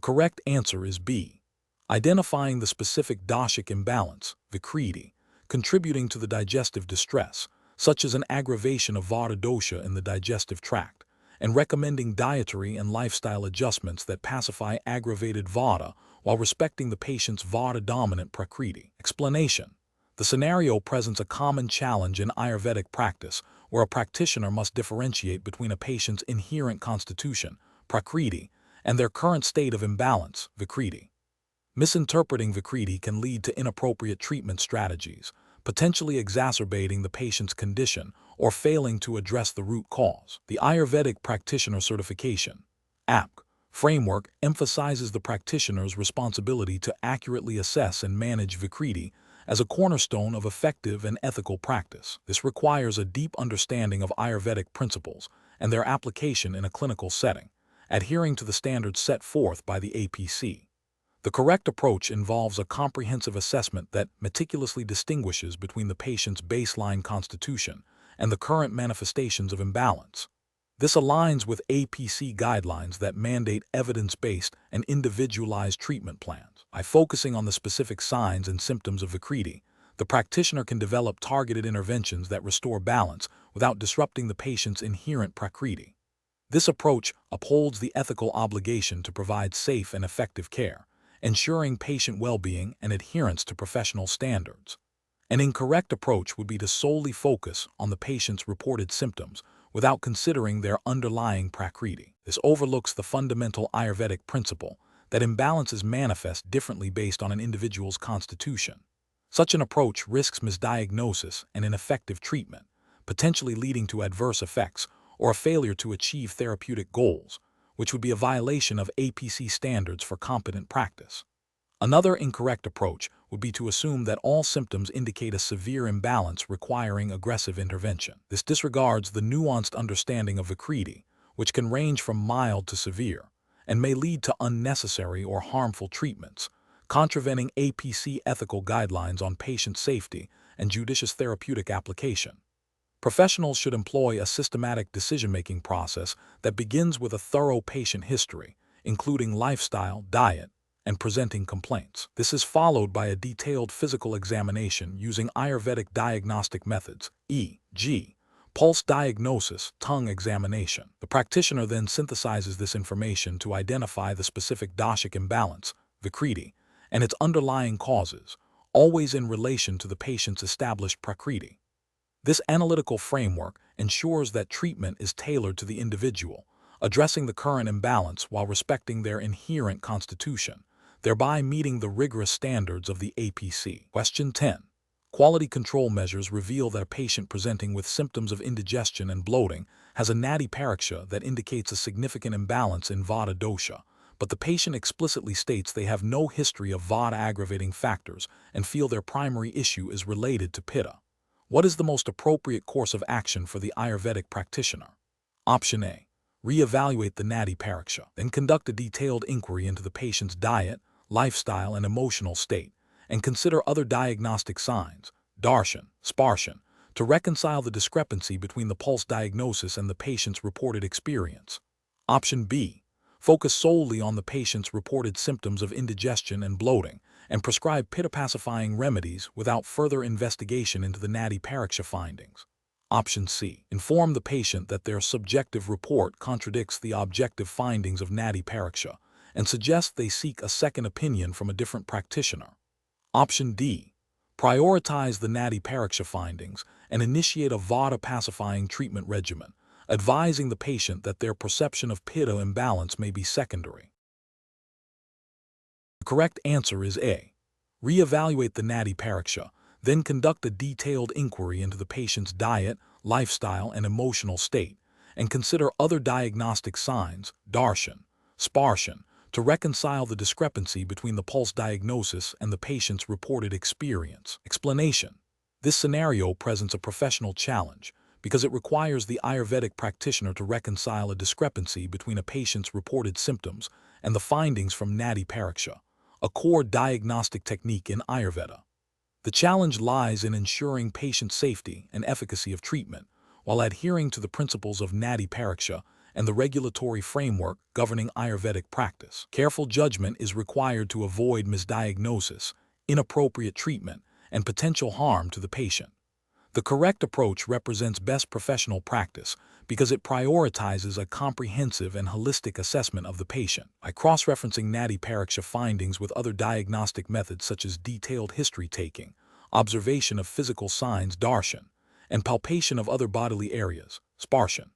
Correct answer is B. Identifying the specific dashic imbalance, Vikriti, contributing to the digestive distress, such as an aggravation of Vata dosha in the digestive tract, and recommending dietary and lifestyle adjustments that pacify aggravated Vata while respecting the patient's Vata-dominant Prakriti. Explanation. The scenario presents a common challenge in Ayurvedic practice where a practitioner must differentiate between a patient's inherent constitution, Prakriti, and their current state of imbalance, Vikriti. Misinterpreting Vikriti can lead to inappropriate treatment strategies, potentially exacerbating the patient's condition or failing to address the root cause. The Ayurvedic Practitioner Certification (APC) framework emphasizes the practitioner's responsibility to accurately assess and manage Vikriti as a cornerstone of effective and ethical practice. This requires a deep understanding of Ayurvedic principles and their application in a clinical setting, adhering to the standards set forth by the APC. The correct approach involves a comprehensive assessment that meticulously distinguishes between the patient's baseline constitution and the current manifestations of imbalance. This aligns with APC guidelines that mandate evidence-based and individualized treatment plans. By focusing on the specific signs and symptoms of Vikriti, the practitioner can develop targeted interventions that restore balance without disrupting the patient's inherent prakriti. This approach upholds the ethical obligation to provide safe and effective care, ensuring patient well-being and adherence to professional standards. An incorrect approach would be to solely focus on the patient's reported symptoms without considering their underlying prakriti. This overlooks the fundamental Ayurvedic principle that imbalances manifest differently based on an individual's constitution. Such an approach risks misdiagnosis and ineffective treatment, potentially leading to adverse effects or a failure to achieve therapeutic goals, which would be a violation of APC standards for competent practice. Another incorrect approach would be to assume that all symptoms indicate a severe imbalance requiring aggressive intervention. This disregards the nuanced understanding of Vikriti, which can range from mild to severe, and may lead to unnecessary or harmful treatments, contravening APC ethical guidelines on patient safety and judicious therapeutic application. Professionals should employ a systematic decision-making process that begins with a thorough patient history, including lifestyle, diet, and presenting complaints. This is followed by a detailed physical examination using Ayurvedic diagnostic methods, e.g., pulse diagnosis, tongue examination. The practitioner then synthesizes this information to identify the specific doshic imbalance, Vikriti, and its underlying causes, always in relation to the patient's established prakriti. This analytical framework ensures that treatment is tailored to the individual, addressing the current imbalance while respecting their inherent constitution, thereby meeting the rigorous standards of the APC. Question 10. Quality control measures reveal that a patient presenting with symptoms of indigestion and bloating has a nadi pariksha that indicates a significant imbalance in vata dosha, but the patient explicitly states they have no history of vata aggravating factors and feel their primary issue is related to pitta. What is the most appropriate course of action for the Ayurvedic practitioner? Option A. Reevaluate the nadi pariksha. Then conduct a detailed inquiry into the patient's diet, lifestyle, and emotional state, and consider other diagnostic signs, darshan, sparshan, to reconcile the discrepancy between the pulse diagnosis and the patient's reported experience. Option B. Focus solely on the patient's reported symptoms of indigestion and bloating, and prescribe pitta-pacifying remedies without further investigation into the nadi pariksha findings. Option C. Inform the patient that their subjective report contradicts the objective findings of nadi pariksha, and suggest they seek a second opinion from a different practitioner. Option D. Prioritize the nadi pariksha findings and initiate a vata-pacifying treatment regimen, advising the patient that their perception of pitta imbalance may be secondary. The correct answer is A. Reevaluate the nadi pariksha, then conduct a detailed inquiry into the patient's diet, lifestyle, and emotional state, and consider other diagnostic signs, darshan, sparshan, to reconcile the discrepancy between the pulse diagnosis and the patient's reported experience. Explanation. This scenario presents a professional challenge because it requires the Ayurvedic practitioner to reconcile a discrepancy between a patient's reported symptoms and the findings from nadi pariksha, a core diagnostic technique in Ayurveda. The challenge lies in ensuring patient safety and efficacy of treatment while adhering to the principles of nadi pariksha and the regulatory framework governing Ayurvedic practice. Careful judgment is required to avoid misdiagnosis, inappropriate treatment, and potential harm to the patient. The correct approach represents best professional practice because it prioritizes a comprehensive and holistic assessment of the patient. By cross-referencing nadi pariksha findings with other diagnostic methods such as detailed history taking, observation of physical signs darshan, and palpation of other bodily areas sparshan,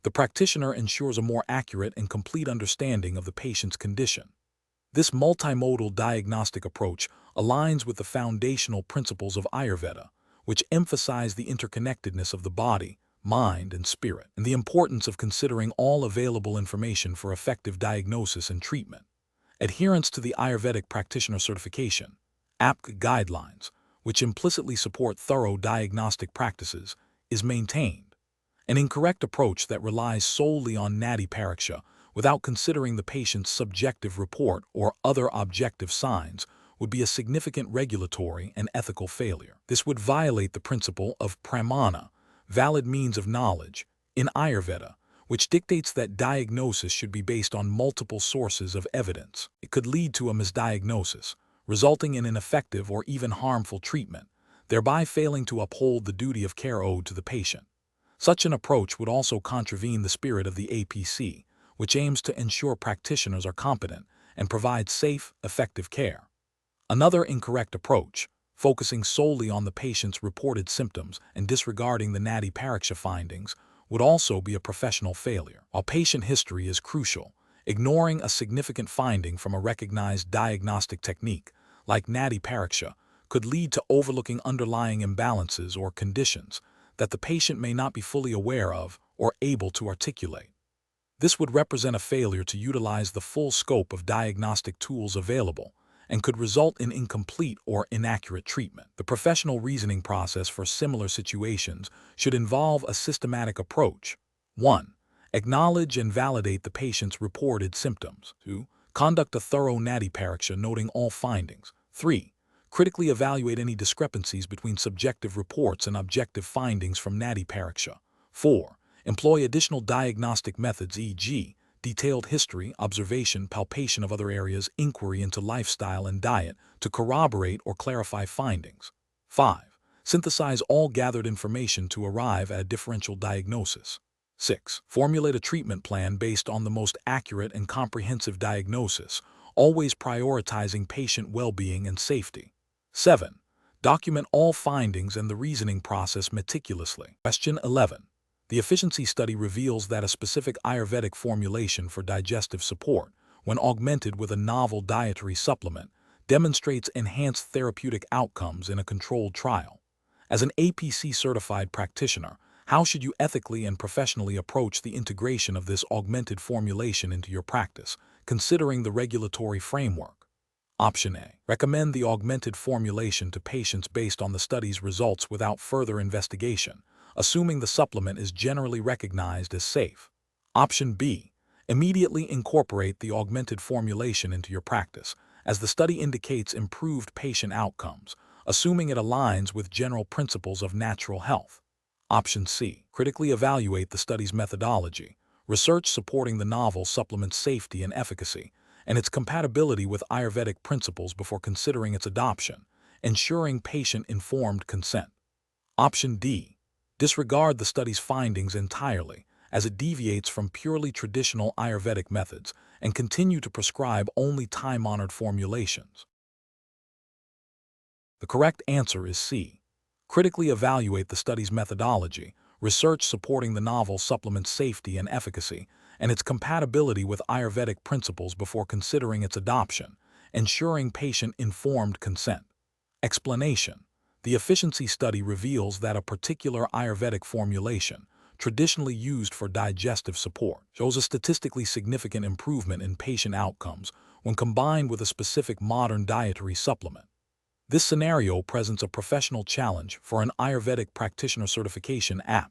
the practitioner ensures a more accurate and complete understanding of the patient's condition. This multimodal diagnostic approach aligns with the foundational principles of Ayurveda, which emphasize the interconnectedness of the body, mind, and spirit, and the importance of considering all available information for effective diagnosis and treatment. Adherence to the Ayurvedic Practitioner Certification, APC guidelines, which implicitly support thorough diagnostic practices, is maintained. An incorrect approach that relies solely on Nadi Pariksha without considering the patient's subjective report or other objective signs would be a significant regulatory and ethical failure. This would violate the principle of pramana, valid means of knowledge, in Ayurveda, which dictates that diagnosis should be based on multiple sources of evidence. It could lead to a misdiagnosis, resulting in ineffective or even harmful treatment, thereby failing to uphold the duty of care owed to the patient. Such an approach would also contravene the spirit of the APC, which aims to ensure practitioners are competent and provide safe, effective care. Another incorrect approach, focusing solely on the patient's reported symptoms and disregarding the Nadi Pariksha findings, would also be a professional failure. While patient history is crucial, ignoring a significant finding from a recognized diagnostic technique, like Nadi Pariksha, could lead to overlooking underlying imbalances or conditions that the patient may not be fully aware of or able to articulate. This would represent a failure to utilize the full scope of diagnostic tools available and could result in incomplete or inaccurate treatment. The professional reasoning process for similar situations should involve a systematic approach. 1. Acknowledge and validate the patient's reported symptoms. 2. Conduct a thorough Nadi Pariksha noting all findings. 3. Critically evaluate any discrepancies between subjective reports and objective findings from Nadi Pariksha. 4. Employ additional diagnostic methods, e.g., detailed history, observation, palpation of other areas, inquiry into lifestyle and diet to corroborate or clarify findings. 5. Synthesize all gathered information to arrive at a differential diagnosis. 6. Formulate a treatment plan based on the most accurate and comprehensive diagnosis, always prioritizing patient well-being and safety. 7. Document all findings and the reasoning process meticulously. Question 11. The efficiency study reveals that a specific Ayurvedic formulation for digestive support, when augmented with a novel dietary supplement, demonstrates enhanced therapeutic outcomes in a controlled trial. As an APC-certified practitioner, how should you ethically and professionally approach the integration of this augmented formulation into your practice, considering the regulatory framework? Option A. Recommend the augmented formulation to patients based on the study's results without further investigation, assuming the supplement is generally recognized as safe. Option B. Immediately incorporate the augmented formulation into your practice, as the study indicates improved patient outcomes, assuming it aligns with general principles of natural health. Option C. Critically evaluate the study's methodology, research supporting the novel supplement's safety and efficacy, and its compatibility with Ayurvedic principles before considering its adoption, ensuring patient-informed consent. Option D. Disregard the study's findings entirely, as it deviates from purely traditional Ayurvedic methods, and continue to prescribe only time-honored formulations. The correct answer is C. Critically evaluate the study's methodology, research supporting the novel supplement's safety and efficacy, and its compatibility with Ayurvedic principles before considering its adoption, ensuring patient-informed consent. Explanation. The efficiency study reveals that a particular Ayurvedic formulation, traditionally used for digestive support, shows a statistically significant improvement in patient outcomes when combined with a specific modern dietary supplement. This scenario presents a professional challenge for an Ayurvedic Practitioner Certification APC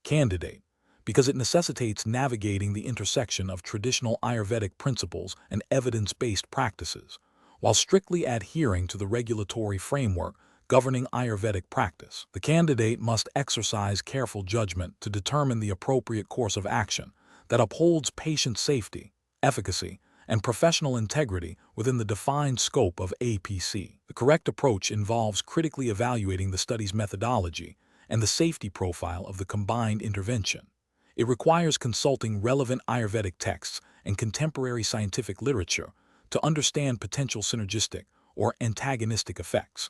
candidate because it necessitates navigating the intersection of traditional Ayurvedic principles and evidence-based practices, while strictly adhering to the regulatory framework governing Ayurvedic practice. The candidate must exercise careful judgment to determine the appropriate course of action that upholds patient safety, efficacy, and professional integrity within the defined scope of APC. The correct approach involves critically evaluating the study's methodology and the safety profile of the combined intervention. It requires consulting relevant Ayurvedic texts and contemporary scientific literature to understand potential synergistic or antagonistic effects.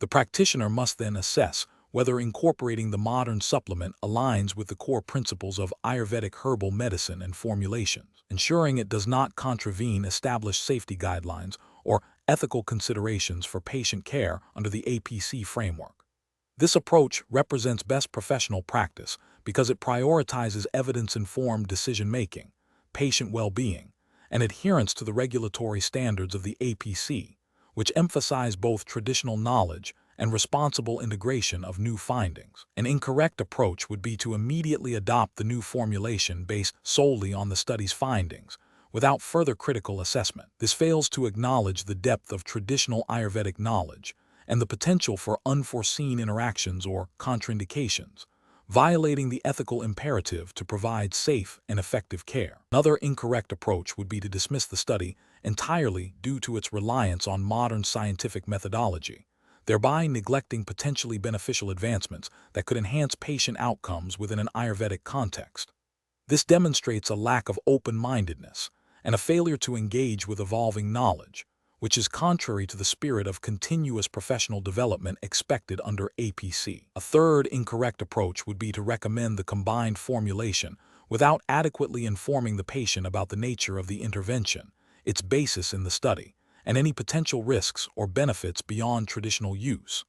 The practitioner must then assess whether incorporating the modern supplement aligns with the core principles of Ayurvedic herbal medicine and formulations, ensuring it does not contravene established safety guidelines or ethical considerations for patient care under the APC framework. This approach represents best professional practice because it prioritizes evidence-informed decision-making, patient well-being, and adherence to the regulatory standards of the APC, which emphasize both traditional knowledge and responsible integration of new findings. An incorrect approach would be to immediately adopt the new formulation based solely on the study's findings, without further critical assessment. This fails to acknowledge the depth of traditional Ayurvedic knowledge and the potential for unforeseen interactions or contraindications, violating the ethical imperative to provide safe and effective care. Another incorrect approach would be to dismiss the study entirely due to its reliance on modern scientific methodology, thereby neglecting potentially beneficial advancements that could enhance patient outcomes within an Ayurvedic context. This demonstrates a lack of open-mindedness and a failure to engage with evolving knowledge, which is contrary to the spirit of continuous professional development expected under APC. A third incorrect approach would be to recommend the combined formulation without adequately informing the patient about the nature of the intervention, its basis in the study, and any potential risks or benefits beyond traditional use.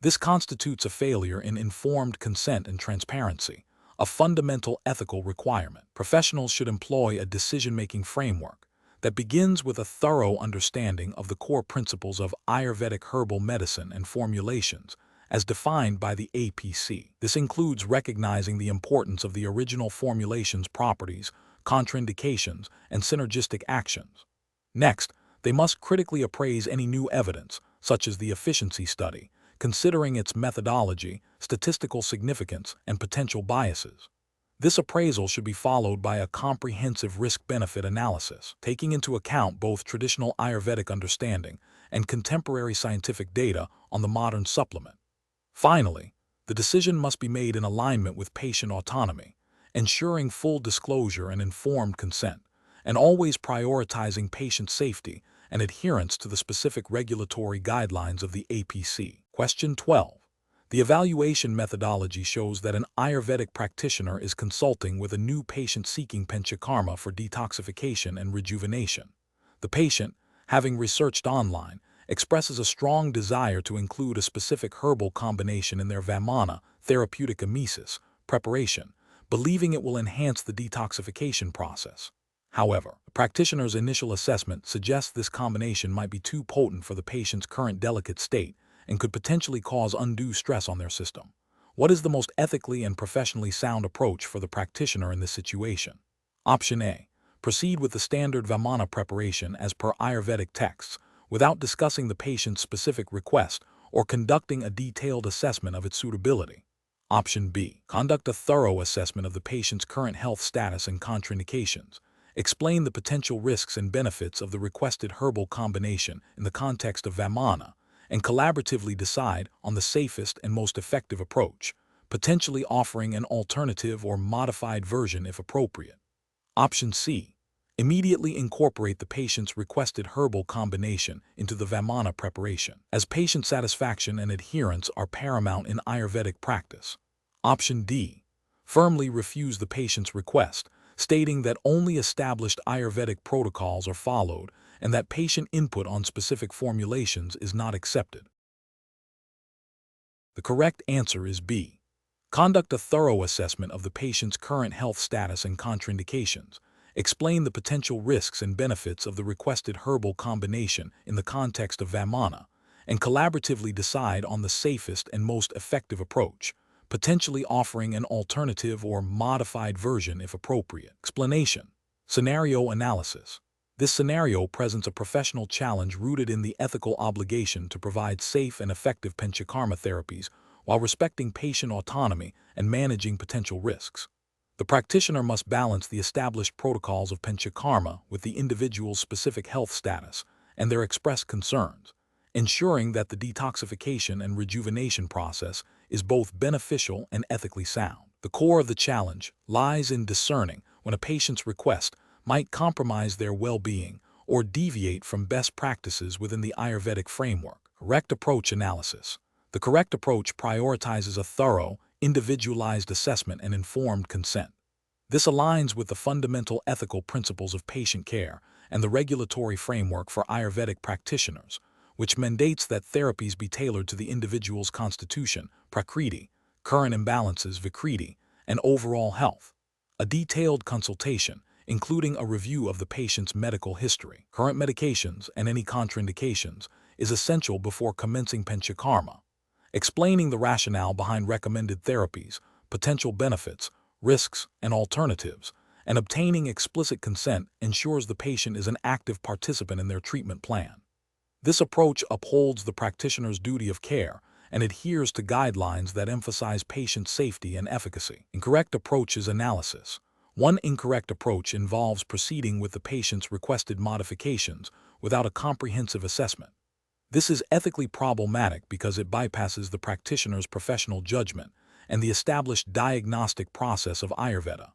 This constitutes a failure in informed consent and transparency, a fundamental ethical requirement. Professionals should employ a decision-making framework that begins with a thorough understanding of the core principles of Ayurvedic herbal medicine and formulations, as defined by the APC. This includes recognizing the importance of the original formulation's properties, contraindications, and synergistic actions. Next, they must critically appraise any new evidence, such as the efficiency study, considering its methodology, statistical significance, and potential biases. This appraisal should be followed by a comprehensive risk-benefit analysis, taking into account both traditional Ayurvedic understanding and contemporary scientific data on the modern supplement. Finally, the decision must be made in alignment with patient autonomy, ensuring full disclosure and informed consent, and always prioritizing patient safety and adherence to the specific regulatory guidelines of the APC. Question 12. The evaluation methodology shows that an Ayurvedic practitioner is consulting with a new patient seeking panchakarma for detoxification and rejuvenation. The patient, having researched online, expresses a strong desire to include a specific herbal combination in their Vamana therapeutic emesis preparation, believing it will enhance the detoxification process. However, the practitioner's initial assessment suggests this combination might be too potent for the patient's current delicate state and could potentially cause undue stress on their system. What is the most ethically and professionally sound approach for the practitioner in this situation? Option A. Proceed with the standard Vamana preparation as per Ayurvedic texts, without discussing the patient's specific request or conducting a detailed assessment of its suitability. Option B. Conduct a thorough assessment of the patient's current health status and contraindications. Explain the potential risks and benefits of the requested herbal combination in the context of Vamana, and collaboratively decide on the safest and most effective approach, potentially offering an alternative or modified version if appropriate. Option C. Immediately incorporate the patient's requested herbal combination into the Vamana preparation, as patient satisfaction and adherence are paramount in Ayurvedic practice. Option D. Firmly refuse the patient's request, stating that only established Ayurvedic protocols are followed and that patient input on specific formulations is not accepted. The correct answer is B. Conduct a thorough assessment of the patient's current health status and contraindications. Explain the potential risks and benefits of the requested herbal combination in the context of Vamana, and collaboratively decide on the safest and most effective approach, potentially offering an alternative or modified version if appropriate. Explanation. Scenario analysis. This scenario presents a professional challenge rooted in the ethical obligation to provide safe and effective panchakarma therapies while respecting patient autonomy and managing potential risks. The practitioner must balance the established protocols of panchakarma with the individual's specific health status and their expressed concerns, ensuring that the detoxification and rejuvenation process is both beneficial and ethically sound. The core of the challenge lies in discerning when a patient's request might compromise their well-being or deviate from best practices within the Ayurvedic framework. Correct approach analysis. The correct approach prioritizes a thorough, individualized assessment and informed consent. This aligns with the fundamental ethical principles of patient care and the regulatory framework for Ayurvedic practitioners, which mandates that therapies be tailored to the individual's constitution, prakriti, current imbalances, vikriti, and overall health. A detailed consultation, including a review of the patient's medical history, current medications, and any contraindications, is essential before commencing panchakarma. Explaining the rationale behind recommended therapies, potential benefits, risks, and alternatives, and obtaining explicit consent ensures the patient is an active participant in their treatment plan. This approach upholds the practitioner's duty of care and adheres to guidelines that emphasize patient safety and efficacy. Incorrect approaches analysis. One incorrect approach involves proceeding with the patient's requested modifications without a comprehensive assessment. This is ethically problematic because it bypasses the practitioner's professional judgment and the established diagnostic process of Ayurveda.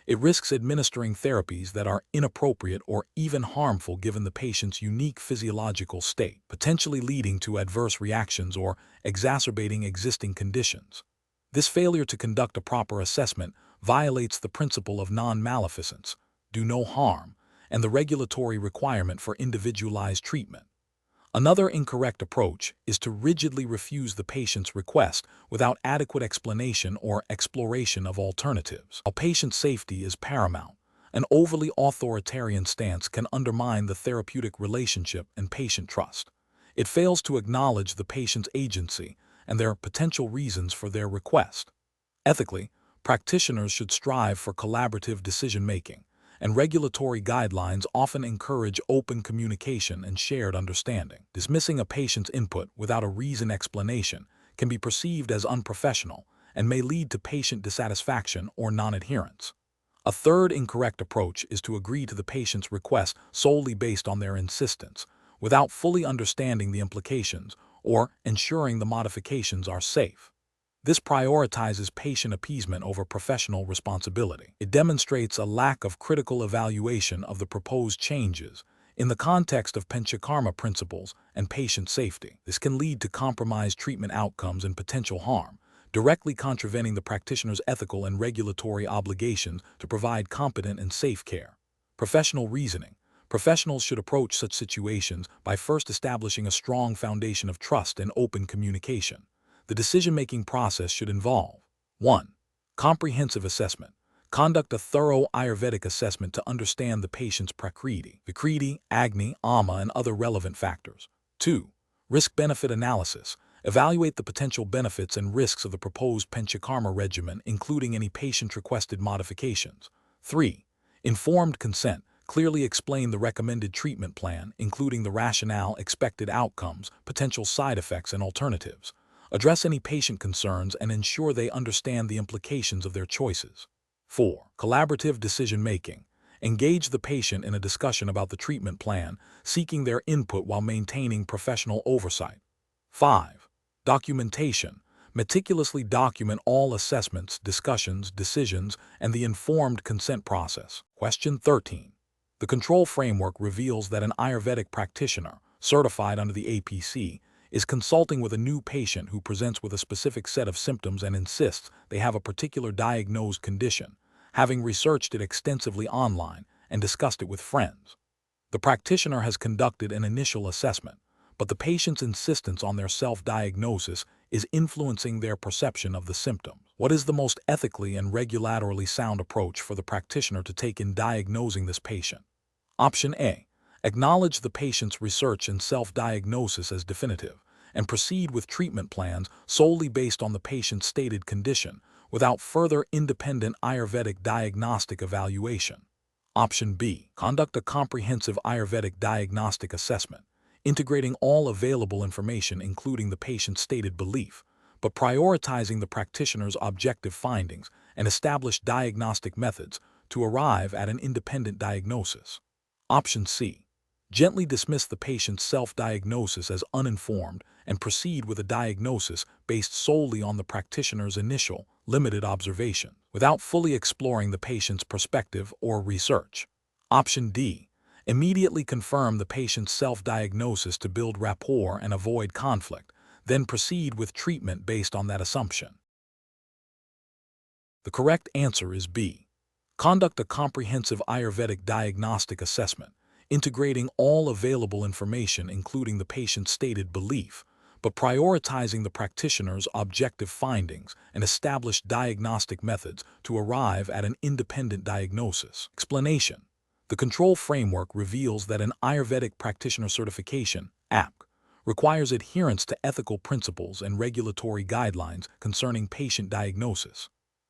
It risks administering therapies that are inappropriate or even harmful given the patient's unique physiological state, potentially leading to adverse reactions or exacerbating existing conditions. This failure to conduct a proper assessment violates the principle of non-maleficence, do no harm, and the regulatory requirement for individualized treatment. Another incorrect approach is to rigidly refuse the patient's request without adequate explanation or exploration of alternatives. While patient safety is paramount, an overly authoritarian stance can undermine the therapeutic relationship and patient trust. It fails to acknowledge the patient's agency and their potential reasons for their request. Ethically, practitioners should strive for collaborative decision-making, and regulatory guidelines often encourage open communication and shared understanding. Dismissing a patient's input without a reasoned explanation can be perceived as unprofessional and may lead to patient dissatisfaction or non-adherence. A third incorrect approach is to agree to the patient's request solely based on their insistence, without fully understanding the implications or ensuring the modifications are safe. This prioritizes patient appeasement over professional responsibility. It demonstrates a lack of critical evaluation of the proposed changes in the context of panchakarma principles and patient safety. This can lead to compromised treatment outcomes and potential harm, directly contravening the practitioner's ethical and regulatory obligations to provide competent and safe care. Professional reasoning. Professionals should approach such situations by first establishing a strong foundation of trust and open communication. The decision-making process should involve 1. Comprehensive assessment. Conduct a thorough Ayurvedic assessment to understand the patient's prakriti, vikriti, agni, ama, and other relevant factors. 2. Risk-benefit analysis. Evaluate the potential benefits and risks of the proposed panchakarma regimen, including any patient-requested modifications. 3. Informed consent. Clearly explain the recommended treatment plan, including the rationale, expected outcomes, potential side effects, and alternatives. Address any patient concerns and ensure they understand the implications of their choices. 4. Collaborative decision-making. Engage the patient in a discussion about the treatment plan, seeking their input while maintaining professional oversight. 5. Documentation. Meticulously document all assessments, discussions, decisions, and the informed consent process. Question 13. The control framework reveals that an Ayurvedic practitioner, certified under the APC, is consulting with a new patient who presents with a specific set of symptoms and insists they have a particular diagnosed condition, having researched it extensively online and discussed it with friends. The practitioner has conducted an initial assessment, but the patient's insistence on their self-diagnosis is influencing their perception of the symptoms. What is the most ethically and regulatorily sound approach for the practitioner to take in diagnosing this patient? Option A. Acknowledge the patient's research and self-diagnosis as definitive, and proceed with treatment plans solely based on the patient's stated condition, without further independent Ayurvedic diagnostic evaluation. Option B. Conduct a comprehensive Ayurvedic diagnostic assessment, integrating all available information including the patient's stated belief, but prioritizing the practitioner's objective findings and established diagnostic methods to arrive at an independent diagnosis. Option C. Gently dismiss the patient's self-diagnosis as uninformed and proceed with a diagnosis based solely on the practitioner's initial, limited observation, without fully exploring the patient's perspective or research. Option D. Immediately confirm the patient's self-diagnosis to build rapport and avoid conflict, then proceed with treatment based on that assumption. The correct answer is B. Conduct a comprehensive Ayurvedic diagnostic assessment, integrating all available information including the patient's stated belief, but prioritizing the practitioner's objective findings and established diagnostic methods to arrive at an independent diagnosis. Explanation. The control framework reveals that an Ayurvedic practitioner certification, APC, requires adherence to ethical principles and regulatory guidelines concerning patient diagnosis.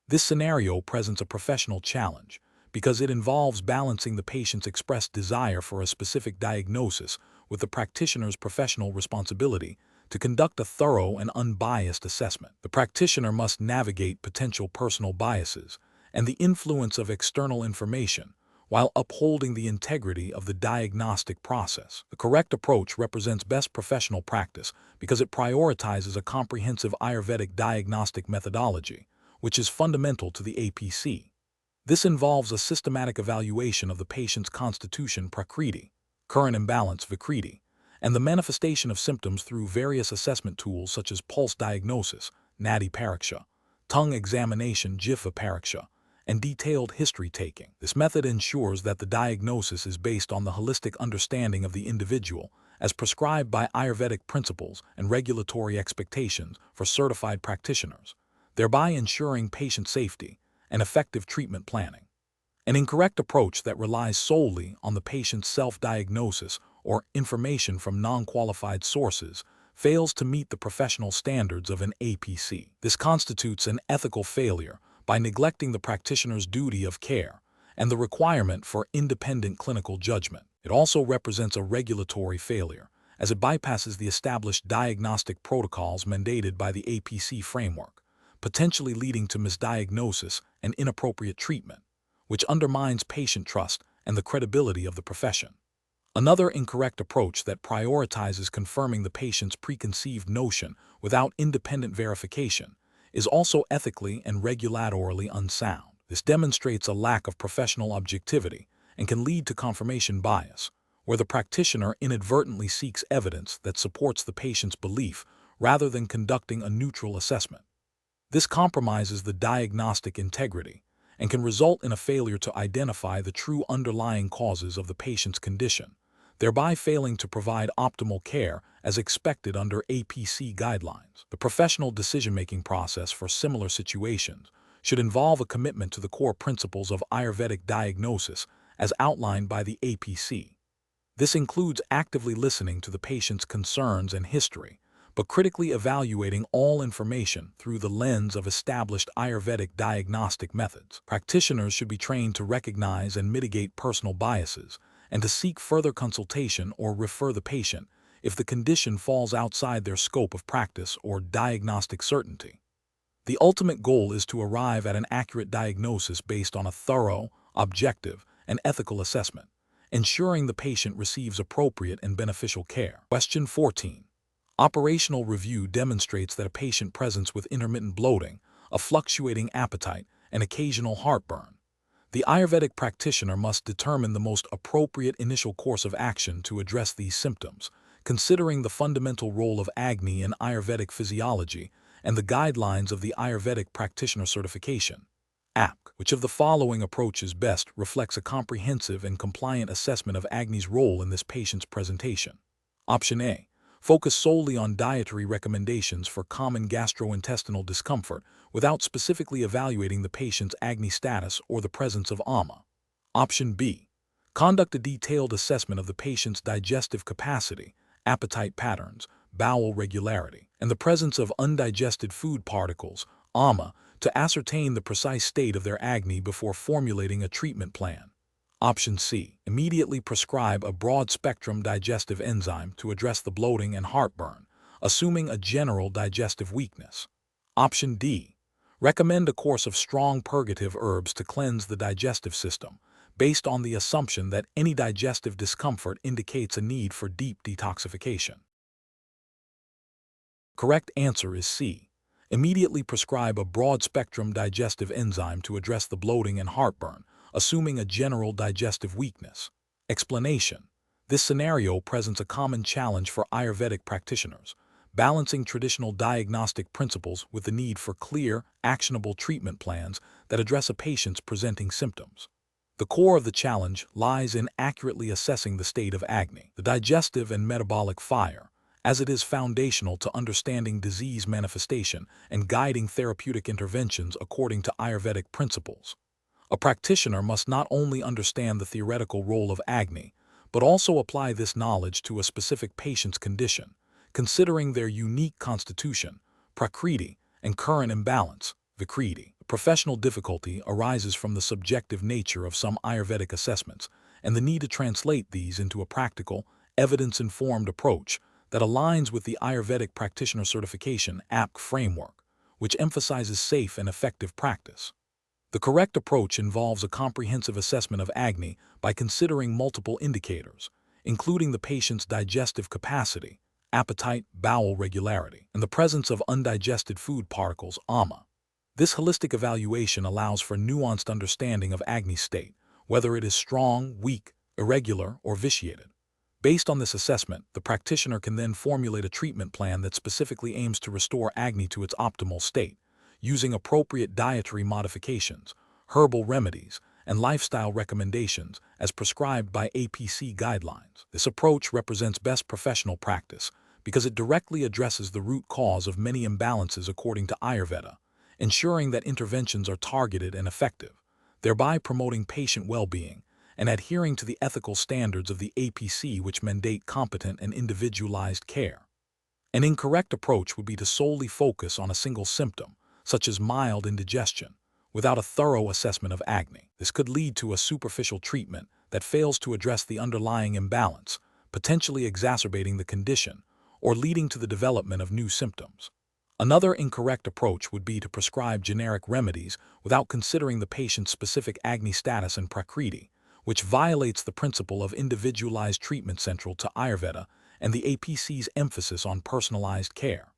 This scenario presents a professional challenge because it involves balancing the patient's expressed desire for a specific diagnosis with the practitioner's professional responsibility to conduct a thorough and unbiased assessment. The practitioner must navigate potential personal biases and the influence of external information while upholding the integrity of the diagnostic process. The correct approach represents best professional practice because it prioritizes a comprehensive Ayurvedic diagnostic methodology, which is fundamental to the APC. This involves a systematic evaluation of the patient's constitution prakriti, current imbalance vikriti, and the manifestation of symptoms through various assessment tools such as pulse diagnosis, nadi pariksha, tongue examination jihva pariksha, and detailed history taking. This method ensures that the diagnosis is based on the holistic understanding of the individual as prescribed by Ayurvedic principles and regulatory expectations for certified practitioners, thereby ensuring patient safety and effective treatment planning. An incorrect approach that relies solely on the patient's self-diagnosis or information from non-qualified sources fails to meet the professional standards of an APC. This constitutes an ethical failure by neglecting the practitioner's duty of care and the requirement for independent clinical judgment. It also represents a regulatory failure, as it bypasses the established diagnostic protocols mandated by the APC framework, potentially leading to misdiagnosis and inappropriate treatment, which undermines patient trust and the credibility of the profession. Another incorrect approach that prioritizes confirming the patient's preconceived notion without independent verification is also ethically and regulatorily unsound. This demonstrates a lack of professional objectivity and can lead to confirmation bias, where the practitioner inadvertently seeks evidence that supports the patient's belief rather than conducting a neutral assessment. This compromises the diagnostic integrity and can result in a failure to identify the true underlying causes of the patient's condition, thereby failing to provide optimal care as expected under APC guidelines. The professional decision-making process for similar situations should involve a commitment to the core principles of Ayurvedic diagnosis as outlined by the APC. This includes actively listening to the patient's concerns and history, but critically evaluating all information through the lens of established Ayurvedic diagnostic methods. Practitioners should be trained to recognize and mitigate personal biases and to seek further consultation or refer the patient if the condition falls outside their scope of practice or diagnostic certainty. The ultimate goal is to arrive at an accurate diagnosis based on a thorough, objective, and ethical assessment, ensuring the patient receives appropriate and beneficial care. Question 14. Operational review demonstrates that a patient presents with intermittent bloating, a fluctuating appetite, and occasional heartburn. The Ayurvedic practitioner must determine the most appropriate initial course of action to address these symptoms, considering the fundamental role of Agni in Ayurvedic physiology and the guidelines of the Ayurvedic practitioner certification. APC. Which of the following approaches best reflects a comprehensive and compliant assessment of Agni's role in this patient's presentation? Option A. Focus solely on dietary recommendations for common gastrointestinal discomfort without specifically evaluating the patient's Agni status or the presence of ama. Option B. Conduct a detailed assessment of the patient's digestive capacity, appetite patterns, bowel regularity, and the presence of undigested food particles, ama, to ascertain the precise state of their Agni before formulating a treatment plan. Option C. Immediately prescribe a broad-spectrum digestive enzyme to address the bloating and heartburn, assuming a general digestive weakness. Option D. Recommend a course of strong purgative herbs to cleanse the digestive system, based on the assumption that any digestive discomfort indicates a need for deep detoxification. Correct answer is C. Immediately prescribe a broad-spectrum digestive enzyme to address the bloating and heartburn, assuming a general digestive weakness. Explanation. This scenario presents a common challenge for Ayurvedic practitioners, balancing traditional diagnostic principles with the need for clear, actionable treatment plans that address a patient's presenting symptoms. The core of the challenge lies in accurately assessing the state of Agni, the digestive and metabolic fire, as it is foundational to understanding disease manifestation and guiding therapeutic interventions according to Ayurvedic principles. A practitioner must not only understand the theoretical role of Agni, but also apply this knowledge to a specific patient's condition, considering their unique constitution, prakriti, and current imbalance, vikriti. Professional difficulty arises from the subjective nature of some Ayurvedic assessments and the need to translate these into a practical, evidence-informed approach that aligns with the Ayurvedic Practitioner Certification APC framework, which emphasizes safe and effective practice. The correct approach involves a comprehensive assessment of Agni by considering multiple indicators, including the patient's digestive capacity, appetite, bowel regularity, and the presence of undigested food particles, AMA. This holistic evaluation allows for nuanced understanding of Agni's state, whether it is strong, weak, irregular, or vitiated. Based on this assessment, the practitioner can then formulate a treatment plan that specifically aims to restore Agni to its optimal state, using appropriate dietary modifications, herbal remedies, and lifestyle recommendations as prescribed by APC guidelines. This approach represents best professional practice because it directly addresses the root cause of many imbalances according to Ayurveda, ensuring that interventions are targeted and effective, thereby promoting patient well-being and adhering to the ethical standards of the APC, which mandate competent and individualized care. An incorrect approach would be to solely focus on a single symptom, such as mild indigestion, without a thorough assessment of Agni. This could lead to a superficial treatment that fails to address the underlying imbalance, potentially exacerbating the condition or leading to the development of new symptoms. Another incorrect approach would be to prescribe generic remedies without considering the patient's specific Agni status and prakriti, which violates the principle of individualized treatment central to Ayurveda and the APC's emphasis on personalized care.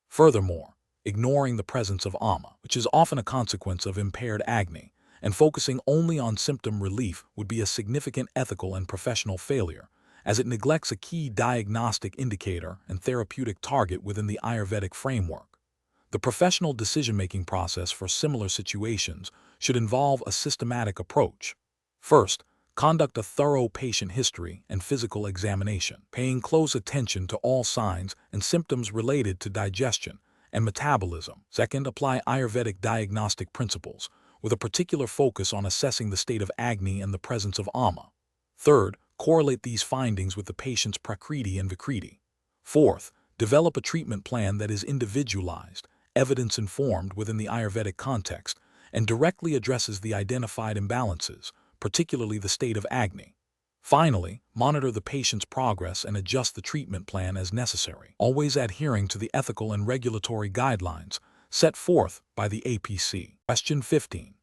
Furthermore, ignoring the presence of AMA, which is often a consequence of impaired Agni, and focusing only on symptom relief would be a significant ethical and professional failure, as it neglects a key diagnostic indicator and therapeutic target within the Ayurvedic framework. The professional decision-making process for similar situations should involve a systematic approach. First, conduct a thorough patient history and physical examination, paying close attention to all signs and symptoms related to digestion and metabolism. Second, apply Ayurvedic diagnostic principles, with a particular focus on assessing the state of Agni and the presence of AMA. Third, correlate these findings with the patient's prakriti and vikriti. Fourth, develop a treatment plan that is individualized, evidence-informed within the Ayurvedic context, and directly addresses the identified imbalances, particularly the state of Agni. Finally, monitor the patient's progress and adjust the treatment plan as necessary, always adhering to the ethical and regulatory guidelines set forth by the APC. Question 15.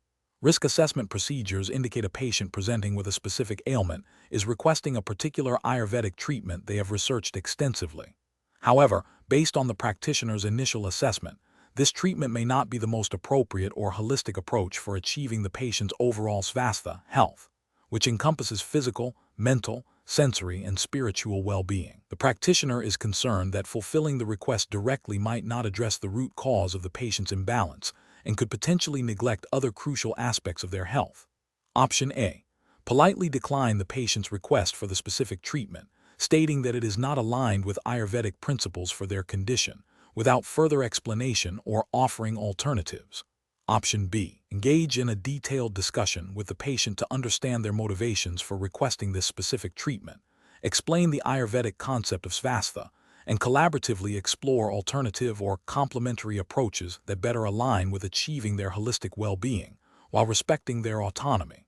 Risk assessment procedures indicate a patient presenting with a specific ailment is requesting a particular Ayurvedic treatment they have researched extensively. However, based on the practitioner's initial assessment, this treatment may not be the most appropriate or holistic approach for achieving the patient's overall svastha, health, which encompasses physical, mental, sensory, and spiritual well-being. The practitioner is concerned that fulfilling the request directly might not address the root cause of the patient's imbalance and could potentially neglect other crucial aspects of their health. Option A. Politely decline the patient's request for the specific treatment, stating that it is not aligned with Ayurvedic principles for their condition, without further explanation or offering alternatives. Option B. Engage in a detailed discussion with the patient to understand their motivations for requesting this specific treatment, explain the Ayurvedic concept of svastha, and collaboratively explore alternative or complementary approaches that better align with achieving their holistic well-being, while respecting their autonomy.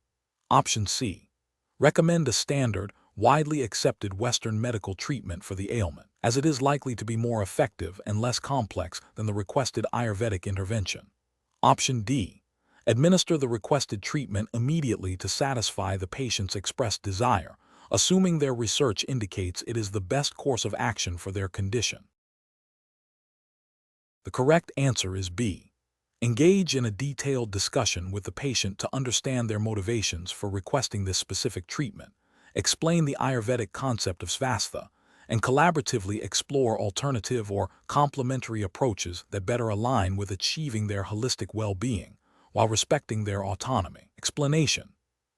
Option C. Recommend a standard, widely accepted Western medical treatment for the ailment, as it is likely to be more effective and less complex than the requested Ayurvedic intervention. Option D. Administer the requested treatment immediately to satisfy the patient's expressed desire, assuming their research indicates it is the best course of action for their condition. The correct answer is B. Engage in a detailed discussion with the patient to understand their motivations for requesting this specific treatment, explain the Ayurvedic concept of svastha, and collaboratively explore alternative or complementary approaches that better align with achieving their holistic well-being, while respecting their autonomy. Explanation.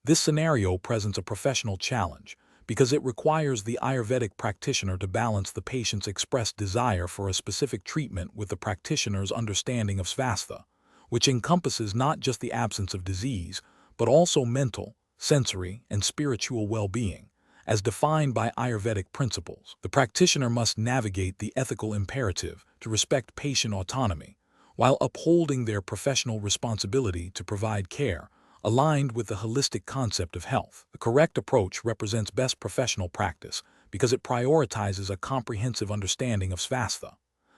This scenario presents a professional challenge because it requires the Ayurvedic practitioner to balance the patient's expressed desire for a specific treatment with the practitioner's understanding of svastha, which encompasses not just the absence of disease, but also mental, sensory, and spiritual well-being, as defined by Ayurvedic principles. The practitioner must navigate the ethical imperative to respect patient autonomy, while upholding their professional responsibility to provide care aligned with the holistic concept of health. The correct approach represents best professional practice because it prioritizes a comprehensive understanding of svastha.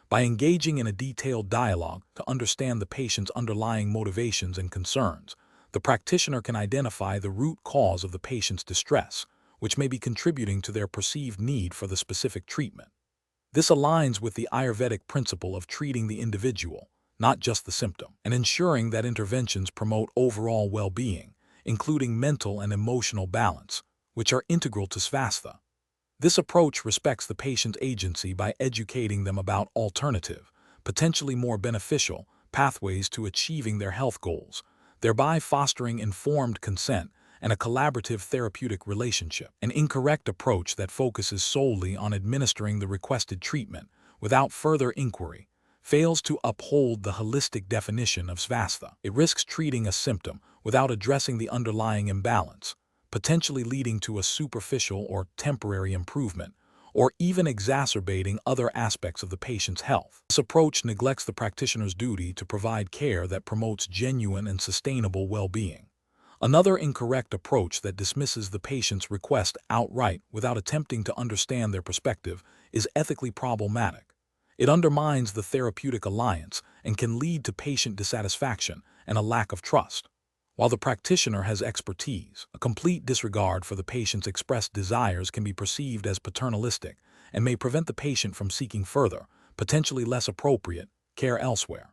By engaging in a detailed dialogue to understand the patient's underlying motivations and concerns, the practitioner can identify the root cause of the patient's distress, which may be contributing to their perceived need for the specific treatment. This aligns with the Ayurvedic principle of treating the individual, not just the symptom, and ensuring that interventions promote overall well-being, including mental and emotional balance, which are integral to svastha. This approach respects the patient's agency by educating them about alternative, potentially more beneficial, pathways to achieving their health goals, thereby fostering informed consent and a collaborative therapeutic relationship. An incorrect approach that focuses solely on administering the requested treatment without further inquiry fails to uphold the holistic definition of svastha. It risks treating a symptom without addressing the underlying imbalance, potentially leading to a superficial or temporary improvement, or even exacerbating other aspects of the patient's health. This approach neglects the practitioner's duty to provide care that promotes genuine and sustainable well-being. Another incorrect approach that dismisses the patient's request outright without attempting to understand their perspective is ethically problematic. It undermines the therapeutic alliance and can lead to patient dissatisfaction and a lack of trust. While the practitioner has expertise, a complete disregard for the patient's expressed desires can be perceived as paternalistic and may prevent the patient from seeking further, potentially less appropriate, care elsewhere.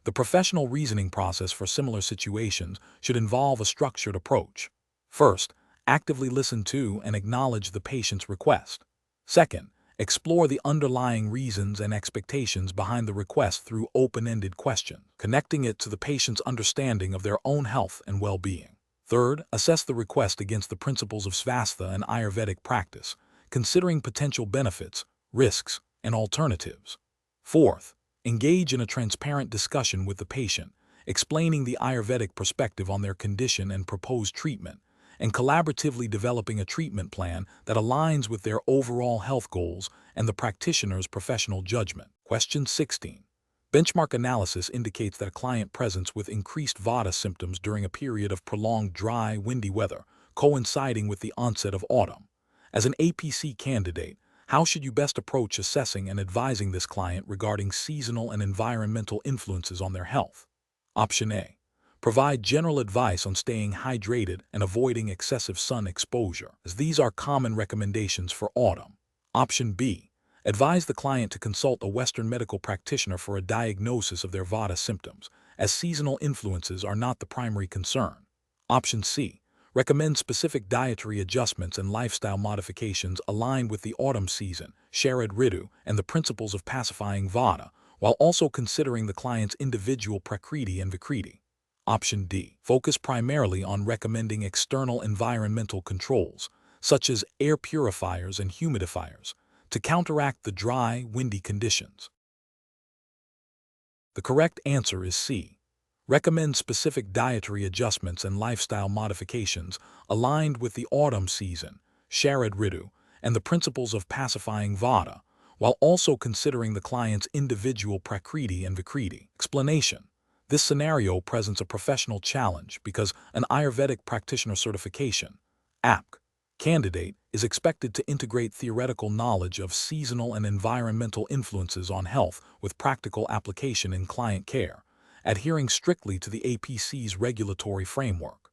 The professional reasoning process for similar situations should involve a structured approach. First, actively listen to and acknowledge the patient's request. Second, explore the underlying reasons and expectations behind the request through open-ended questions, connecting it to the patient's understanding of their own health and well-being. Third, assess the request against the principles of svastha and Ayurvedic practice, considering potential benefits, risks, and alternatives. Fourth, engage in a transparent discussion with the patient, explaining the Ayurvedic perspective on their condition and proposed treatment, and collaboratively developing a treatment plan that aligns with their overall health goals and the practitioner's professional judgment. Question 16. Benchmark analysis indicates that a client presents with increased vata symptoms during a period of prolonged dry, windy weather, coinciding with the onset of autumn. As an APC candidate, how should you best approach assessing and advising this client regarding seasonal and environmental influences on their health? Option A. Provide general advice on staying hydrated and avoiding excessive sun exposure, as these are common recommendations for autumn. Option B. Advise the client to consult a Western medical practitioner for a diagnosis of their vata symptoms, as seasonal influences are not the primary concern. Option C. Recommend specific dietary adjustments and lifestyle modifications aligned with the autumn season, Sharad Ritu, and the principles of pacifying vata, while also considering the client's individual prakriti and vikriti. Option D. Focus primarily on recommending external environmental controls, such as air purifiers and humidifiers, to counteract the dry, windy conditions. The correct answer is C. Recommend specific dietary adjustments and lifestyle modifications aligned with the autumn season, Sharad Ritu, and the principles of pacifying vata, while also considering the client's individual prakriti and vikriti. Explanation. This scenario presents a professional challenge because an Ayurvedic practitioner certification, APC, candidate is expected to integrate theoretical knowledge of seasonal and environmental influences on health with practical application in client care, adhering strictly to the APC's regulatory framework.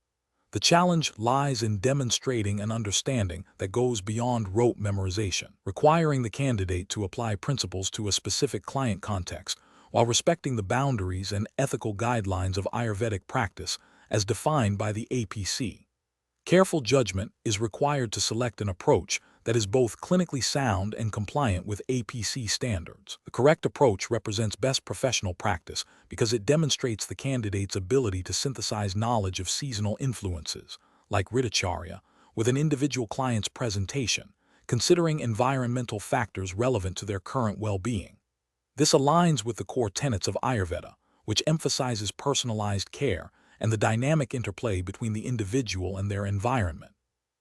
The challenge lies in demonstrating an understanding that goes beyond rote memorization, requiring the candidate to apply principles to a specific client context while respecting the boundaries and ethical guidelines of Ayurvedic practice as defined by the APC. Careful judgment is required to select an approach that is both clinically sound and compliant with APC standards. The correct approach represents best professional practice because it demonstrates the candidate's ability to synthesize knowledge of seasonal influences, like Ritacharya, with an individual client's presentation, considering environmental factors relevant to their current well-being. This aligns with the core tenets of Ayurveda, which emphasizes personalized care and the dynamic interplay between the individual and their environment.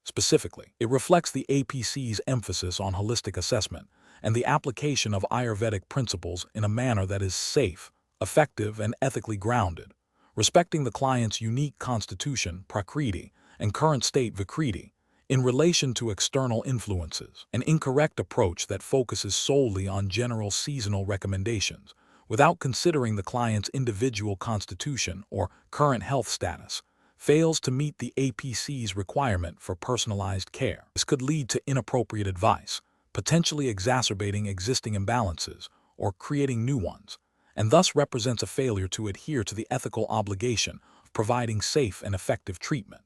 Specifically, it reflects the APC's emphasis on holistic assessment and the application of Ayurvedic principles in a manner that is safe, effective, and ethically grounded, respecting the client's unique constitution, Prakriti, and current state, Vikriti, in relation to external influences. An incorrect approach that focuses solely on general seasonal recommendations, without considering the client's individual constitution or current health status, fails to meet the APC's requirement for personalized care. This could lead to inappropriate advice, potentially exacerbating existing imbalances or creating new ones, and thus represents a failure to adhere to the ethical obligation of providing safe and effective treatment.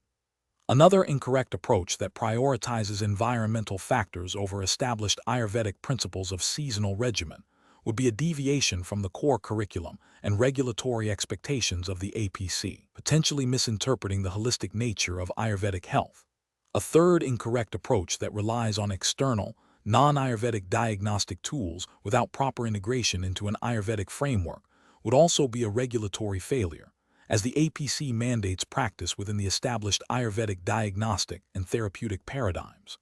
Another incorrect approach that prioritizes environmental factors over established Ayurvedic principles of seasonal regimen would be a deviation from the core curriculum and regulatory expectations of the APC, potentially misinterpreting the holistic nature of Ayurvedic health. A third incorrect approach that relies on external, non-Ayurvedic diagnostic tools without proper integration into an Ayurvedic framework would also be a regulatory failure, as the APC mandates practice within the established Ayurvedic diagnostic and therapeutic paradigms.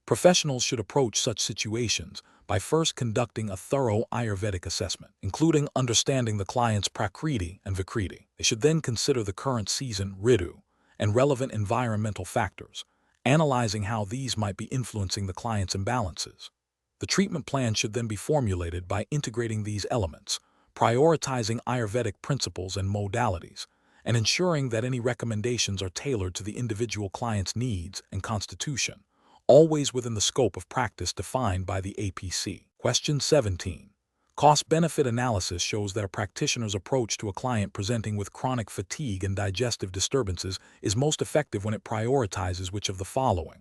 Professionals should approach such situations by first conducting a thorough Ayurvedic assessment, including understanding the client's Prakriti and Vikriti. They should then consider the current season, Ritu, and relevant environmental factors, analyzing how these might be influencing the client's imbalances. The treatment plan should then be formulated by integrating these elements, prioritizing Ayurvedic principles and modalities, and ensuring that any recommendations are tailored to the individual client's needs and constitution, always within the scope of practice defined by the APC. Question 17. Cost-benefit analysis shows that a practitioner's approach to a client presenting with chronic fatigue and digestive disturbances is most effective when it prioritizes which of the following.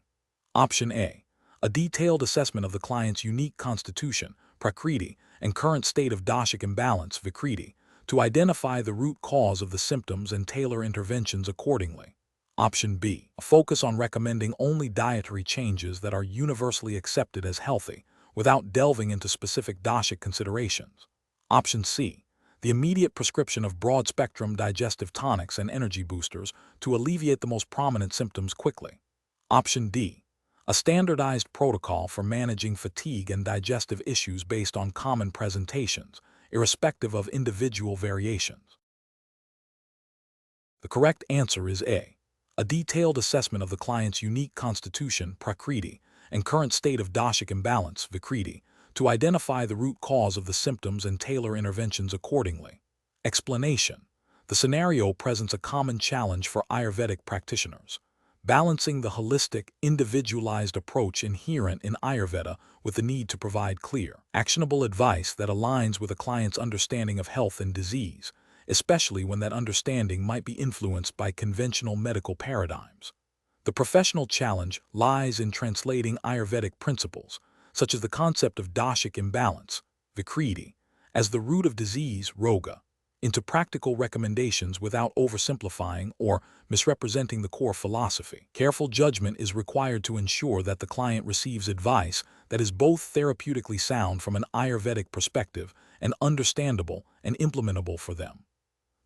Option A. A detailed assessment of the client's unique constitution, Prakriti, and current state of dashic imbalance, Vikriti, to identify the root cause of the symptoms and tailor interventions accordingly. Option B. A focus on recommending only dietary changes that are universally accepted as healthy, without delving into specific dashic considerations. Option C. The immediate prescription of broad-spectrum digestive tonics and energy boosters to alleviate the most prominent symptoms quickly. Option D. A standardized protocol for managing fatigue and digestive issues based on common presentations, irrespective of individual variations. The correct answer is A. A detailed assessment of the client's unique constitution, Prakriti, and current state of dashic imbalance, Vikriti, to identify the root cause of the symptoms and tailor interventions accordingly. Explanation. The scenario presents a common challenge for Ayurvedic practitioners, balancing the holistic, individualized approach inherent in Ayurveda with the need to provide clear, actionable advice that aligns with a client's understanding of health and disease, especially when that understanding might be influenced by conventional medical paradigms. The professional challenge lies in translating Ayurvedic principles, such as the concept of dashic imbalance, Vikriti, as the root of disease, Roga, into practical recommendations without oversimplifying or misrepresenting the core philosophy. Careful judgment is required to ensure that the client receives advice that is both therapeutically sound from an Ayurvedic perspective and understandable and implementable for them.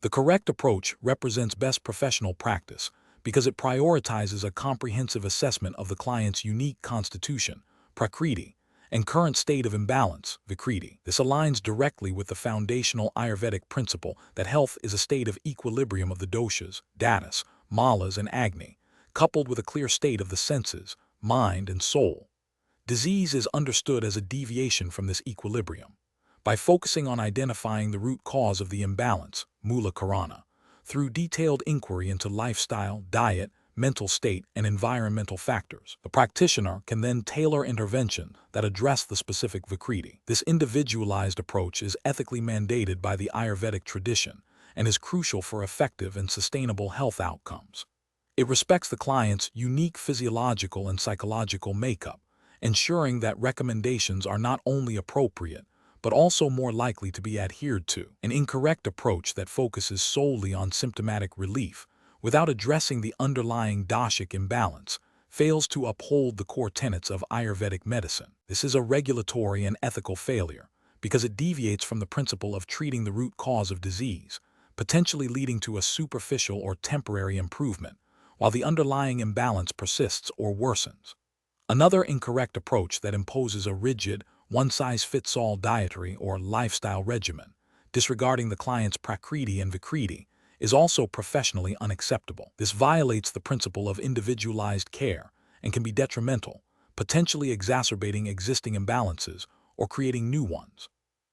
The correct approach represents best professional practice because it prioritizes a comprehensive assessment of the client's unique constitution, Prakriti, and current state of imbalance, Vikriti. This aligns directly with the foundational Ayurvedic principle that health is a state of equilibrium of the doshas, dhatus, malas, and agni, coupled with a clear state of the senses, mind, and soul. Disease is understood as a deviation from this equilibrium. By focusing on identifying the root cause of the imbalance, mula karana, through detailed inquiry into lifestyle, diet, mental state, and environmental factors, the practitioner can then tailor interventions that address the specific Vikriti. This individualized approach is ethically mandated by the Ayurvedic tradition and is crucial for effective and sustainable health outcomes. It respects the client's unique physiological and psychological makeup, ensuring that recommendations are not only appropriate, but also more likely to be adhered to. An incorrect approach that focuses solely on symptomatic relief without addressing the underlying dashic imbalance, fails to uphold the core tenets of Ayurvedic medicine. This is a regulatory and ethical failure, because it deviates from the principle of treating the root cause of disease, potentially leading to a superficial or temporary improvement, while the underlying imbalance persists or worsens. Another incorrect approach that imposes a rigid, one-size-fits-all dietary or lifestyle regimen, disregarding the client's prakriti and vikriti, is also professionally unacceptable. This violates the principle of individualized care and can be detrimental, potentially exacerbating existing imbalances or creating new ones.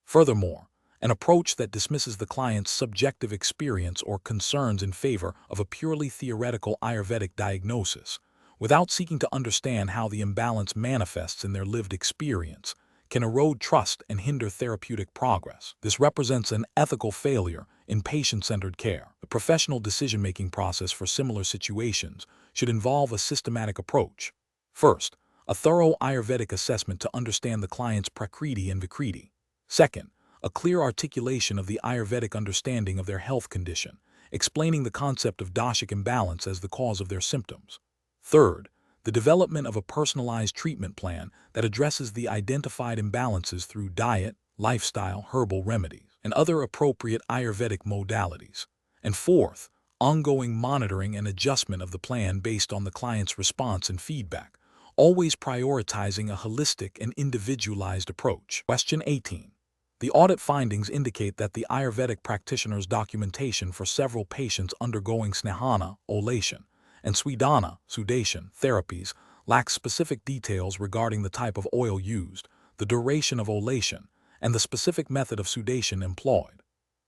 Furthermore, an approach that dismisses the client's subjective experience or concerns in favor of a purely theoretical Ayurvedic diagnosis, without seeking to understand how the imbalance manifests in their lived experience, can erode trust and hinder therapeutic progress. This represents an ethical failure in patient-centered care. The professional decision-making process for similar situations should involve a systematic approach. First, a thorough Ayurvedic assessment to understand the client's prakriti and vikriti. Second, a clear articulation of the Ayurvedic understanding of their health condition, explaining the concept of dashic imbalance as the cause of their symptoms. Third, the development of a personalized treatment plan that addresses the identified imbalances through diet, lifestyle, herbal remedies, and other appropriate Ayurvedic modalities. And fourth, ongoing monitoring and adjustment of the plan based on the client's response and feedback, always prioritizing a holistic and individualized approach. Question 18. The audit findings indicate that the Ayurvedic practitioner's documentation for several patients undergoing snehana, olation, and swidana, sudation, therapies lacks specific details regarding the type of oil used, the duration of olation, and the specific method of sudation employed.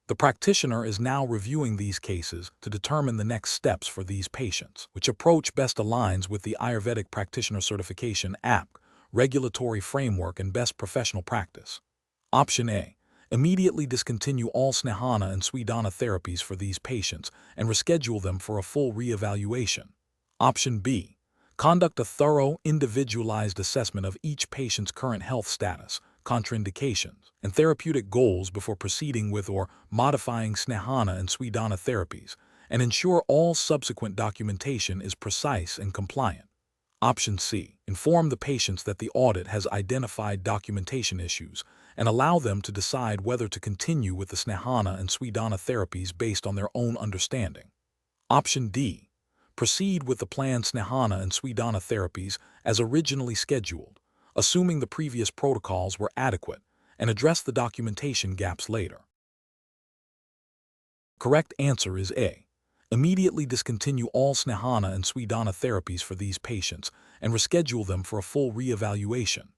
The practitioner is now reviewing these cases to determine the next steps for these patients, which approach best aligns with the Ayurvedic Practitioner Certification APC, regulatory framework and best professional practice. Option A. Immediately discontinue all snehana and swidana therapies for these patients and reschedule them for a full reevaluation. Option B. Conduct a thorough, individualized assessment of each patient's current health status, contraindications, and therapeutic goals before proceeding with or modifying snehana and swidana therapies, and ensure all subsequent documentation is precise and compliant. Option C. Inform the patients that the audit has identified documentation issues and allow them to decide whether to continue with the snehana and swidana therapies based on their own understanding. Option D. Proceed with the planned snehana and swidana therapies as originally scheduled, assuming the previous protocols were adequate, and address the documentation gaps later. Correct answer is A. Immediately discontinue all snehana and swidana therapies for these patients and reschedule them for a full reevaluation.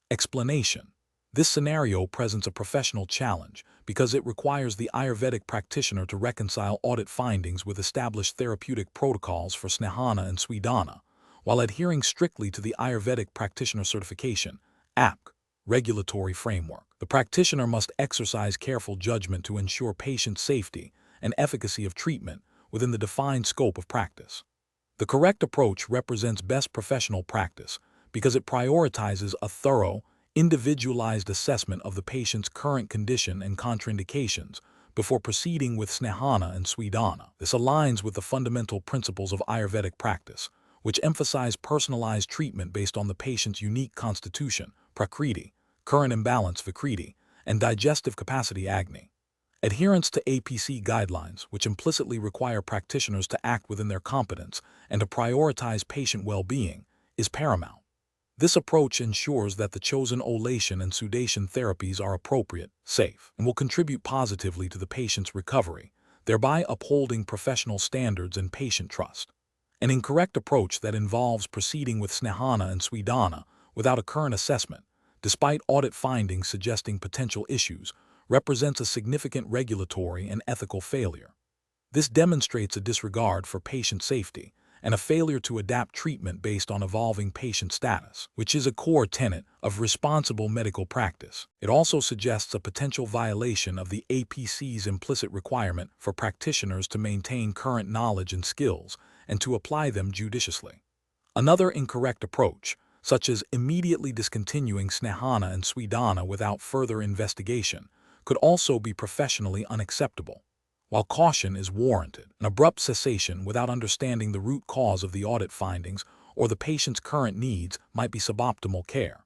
Explanation. This scenario presents a professional challenge because it requires the Ayurvedic practitioner to reconcile audit findings with established therapeutic protocols for snehana and swidana, while adhering strictly to the Ayurvedic Practitioner Certification APC, regulatory framework. The practitioner must exercise careful judgment to ensure patient safety and efficacy of treatment within the defined scope of practice. The correct approach represents best professional practice because it prioritizes a thorough, individualized assessment of the patient's current condition and contraindications before proceeding with snehana and swidana. This aligns with the fundamental principles of Ayurvedic practice, which emphasize personalized treatment based on the patient's unique constitution, prakriti, current imbalance, vikriti, and digestive capacity, agni. Adherence to APC guidelines, which implicitly require practitioners to act within their competence and to prioritize patient well-being, is paramount. This approach ensures that the chosen olation and sudation therapies are appropriate, safe, and will contribute positively to the patient's recovery, thereby upholding professional standards and patient trust. An incorrect approach that involves proceeding with snehana and swidana without a current assessment, despite audit findings suggesting potential issues, represents a significant regulatory and ethical failure. This demonstrates a disregard for patient safety and a failure to adapt treatment based on evolving patient status, which is a core tenet of responsible medical practice. It also suggests a potential violation of the APC's implicit requirement for practitioners to maintain current knowledge and skills and to apply them judiciously. Another incorrect approach, such as immediately discontinuing snehana and swidana without further investigation, could also be professionally unacceptable. while caution is warranted. An abrupt cessation without understanding the root cause of the audit findings or the patient's current needs might be suboptimal care.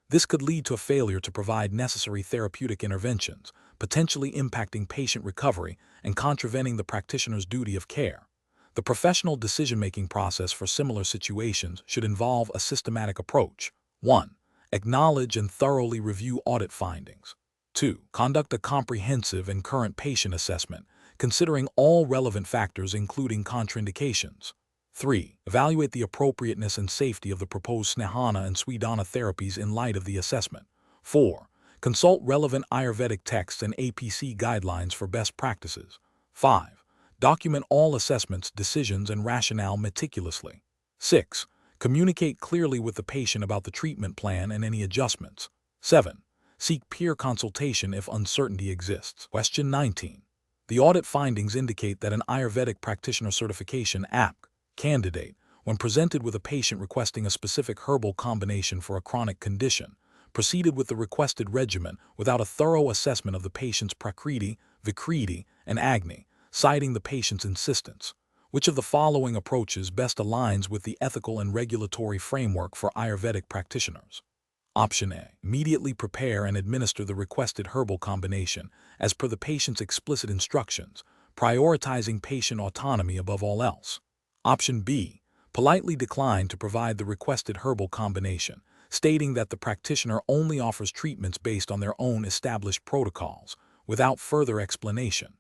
This could lead to a failure to provide necessary therapeutic interventions, potentially impacting patient recovery and contravening the practitioner's duty of care. The professional decision-making process for similar situations should involve a systematic approach. 1. Acknowledge and thoroughly review audit findings. 2. Conduct a comprehensive and current patient assessment, considering all relevant factors including contraindications. 3. Evaluate the appropriateness and safety of the proposed Snehana and Swidana therapies in light of the assessment. 4. Consult relevant Ayurvedic texts and APC guidelines for best practices. 5. Document all assessments, decisions, and rationale meticulously. 6. Communicate clearly with the patient about the treatment plan and any adjustments. 7. Seek peer consultation if uncertainty exists. Question 19. The audit findings indicate that an Ayurvedic practitioner certification APC candidate, when presented with a patient requesting a specific herbal combination for a chronic condition, proceeded with the requested regimen without a thorough assessment of the patient's Prakriti, Vikriti, and Agni, citing the patient's insistence. Which of the following approaches best aligns with the ethical and regulatory framework for Ayurvedic practitioners? Option A. Immediately prepare and administer the requested herbal combination as per the patient's explicit instructions, prioritizing patient autonomy above all else. Option B. Politely decline to provide the requested herbal combination, stating that the practitioner only offers treatments based on their own established protocols, without further explanation.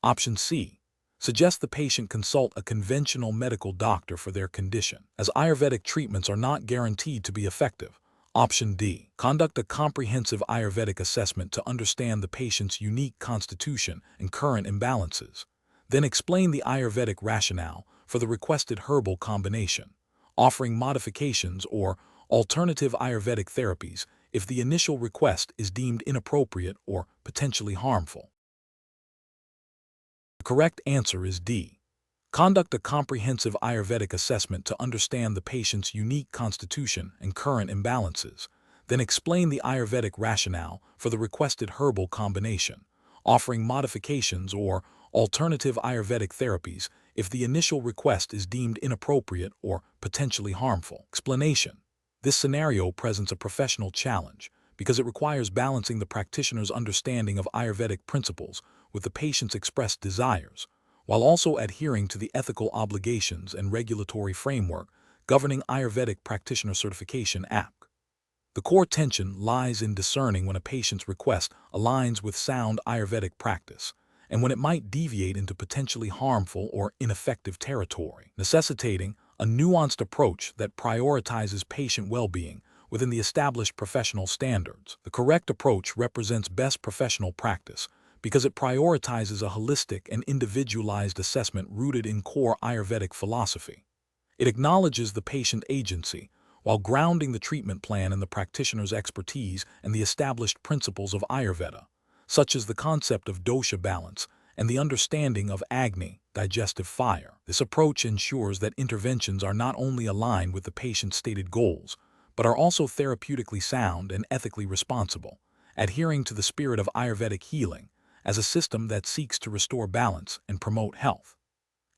Option C. Suggest the patient consult a conventional medical doctor for their condition, as Ayurvedic treatments are not guaranteed to be effective. Option D. Conduct a comprehensive Ayurvedic assessment to understand the patient's unique constitution and current imbalances. Then explain the Ayurvedic rationale for the requested herbal combination, offering modifications or alternative Ayurvedic therapies if the initial request is deemed inappropriate or potentially harmful. The correct answer is D. Conduct a comprehensive Ayurvedic assessment to understand the patient's unique constitution and current imbalances. Then explain the Ayurvedic rationale for the requested herbal combination, offering modifications or alternative Ayurvedic therapies if the initial request is deemed inappropriate or potentially harmful. Explanation. This scenario presents a professional challenge because it requires balancing the practitioner's understanding of Ayurvedic principles with the patient's expressed desires, while also adhering to the ethical obligations and regulatory framework governing Ayurvedic practitioner certification APC. The core tension lies in discerning when a patient's request aligns with sound Ayurvedic practice and when it might deviate into potentially harmful or ineffective territory, necessitating a nuanced approach that prioritizes patient well-being within the established professional standards. The correct approach represents best professional practice because it prioritizes a holistic and individualized assessment rooted in core Ayurvedic philosophy. It acknowledges the patient agency while grounding the treatment plan in the practitioner's expertise and the established principles of Ayurveda, such as the concept of dosha balance and the understanding of Agni, digestive fire. This approach ensures that interventions are not only aligned with the patient's stated goals, but are also therapeutically sound and ethically responsible, adhering to the spirit of Ayurvedic healing as a system that seeks to restore balance and promote health.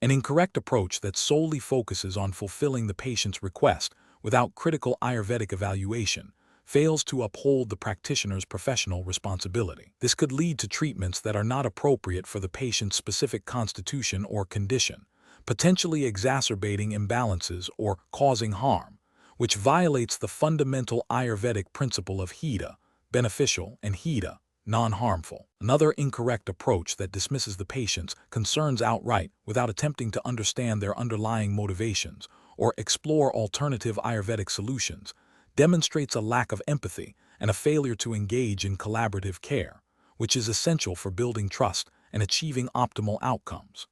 An incorrect approach that solely focuses on fulfilling the patient's request without critical Ayurvedic evaluation fails to uphold the practitioner's professional responsibility. This could lead to treatments that are not appropriate for the patient's specific constitution or condition, potentially exacerbating imbalances or causing harm, which violates the fundamental Ayurvedic principle of hita, beneficial, and hita, non-harmful. Another incorrect approach that dismisses the patient's concerns outright without attempting to understand their underlying motivations or explore alternative Ayurvedic solutions demonstrates a lack of empathy and a failure to engage in collaborative care, which is essential for building trust and achieving optimal outcomes.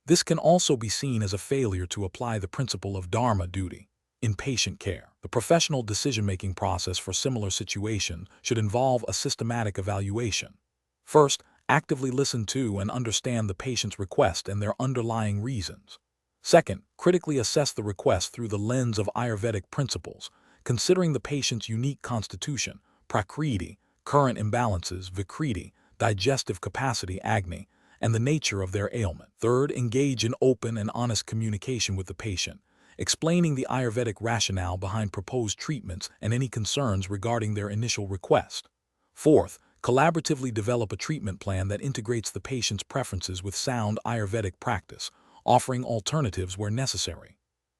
This can also be seen as a failure to apply the principle of dharma duty in patient care. The professional decision-making process for similar situations should involve a systematic evaluation. First, actively listen to and understand the patient's request and their underlying reasons. Second, critically assess the request through the lens of Ayurvedic principles, considering the patient's unique constitution, Prakriti, current imbalances, Vikriti, digestive capacity, Agni, and the nature of their ailment. Third, engage in open and honest communication with the patient, explaining the Ayurvedic rationale behind proposed treatments and any concerns regarding their initial request. Fourth, collaboratively develop a treatment plan that integrates the patient's preferences with sound Ayurvedic practice, offering alternatives where necessary.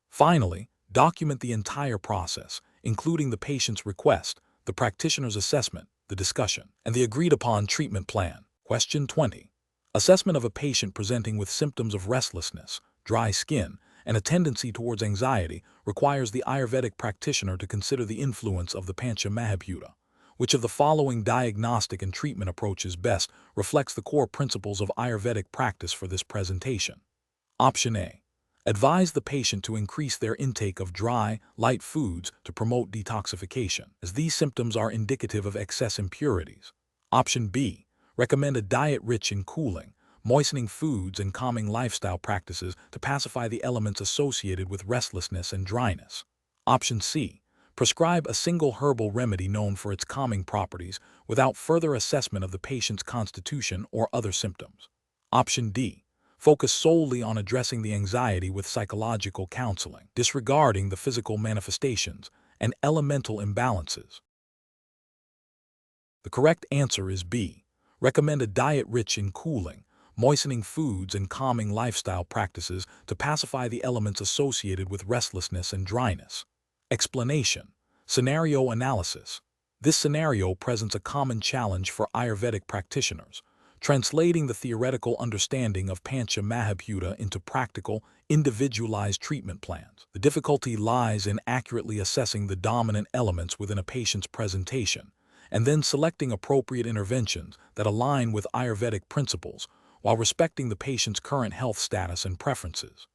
Finally, document the entire process, including the patient's request, the practitioner's assessment, the discussion, and the agreed-upon treatment plan. Question 20. Assessment of a patient presenting with symptoms of restlessness, dry skin, and a tendency towards anxiety requires the Ayurvedic practitioner to consider the influence of the Pancha Mahabhuta. Which of the following diagnostic and treatment approaches best reflects the core principles of Ayurvedic practice for this presentation? Option A. Advise the patient to increase their intake of dry, light foods to promote detoxification, as these symptoms are indicative of excess impurities. Option B. Recommend a diet rich in cooling, moistening foods and calming lifestyle practices to pacify the elements associated with restlessness and dryness. Option C. Prescribe a single herbal remedy known for its calming properties without further assessment of the patient's constitution or other symptoms. Option D. Focus solely on addressing the anxiety with psychological counseling, disregarding the physical manifestations and elemental imbalances. The correct answer is B. Recommend a diet rich in cooling, moistening foods and calming lifestyle practices to pacify the elements associated with restlessness and dryness. Explanation. Scenario analysis. This scenario presents a common challenge for Ayurvedic practitioners, translating the theoretical understanding of Pancha Mahabhuta into practical, individualized treatment plans. The difficulty lies in accurately assessing the dominant elements within a patient's presentation, and then selecting appropriate interventions that align with Ayurvedic principles while respecting the patient's current health status and preferences.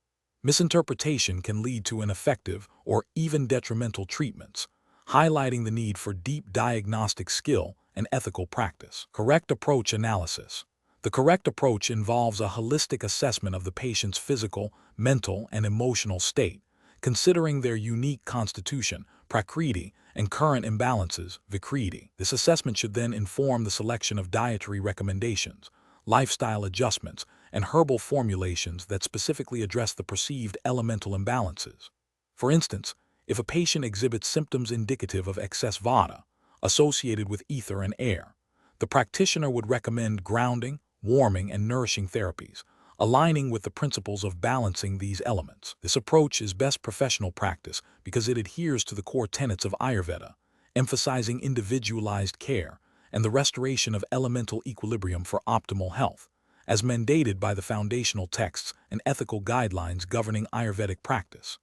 Misinterpretation can lead to ineffective or even detrimental treatments, highlighting the need for deep diagnostic skill and ethical practice. Correct approach analysis. The correct approach involves a holistic assessment of the patient's physical, mental, and emotional state, considering their unique constitution, prakriti, and current imbalances, vikriti. This assessment should then inform the selection of dietary recommendations, lifestyle adjustments, and herbal formulations that specifically address the perceived elemental imbalances. For instance, if a patient exhibits symptoms indicative of excess vata, associated with ether and air, the practitioner would recommend grounding, warming, and nourishing therapies, aligning with the principles of balancing these elements. This approach is best professional practice because it adheres to the core tenets of Ayurveda, emphasizing individualized care and the restoration of elemental equilibrium for optimal health, as mandated by the foundational texts and ethical guidelines governing Ayurvedic practice.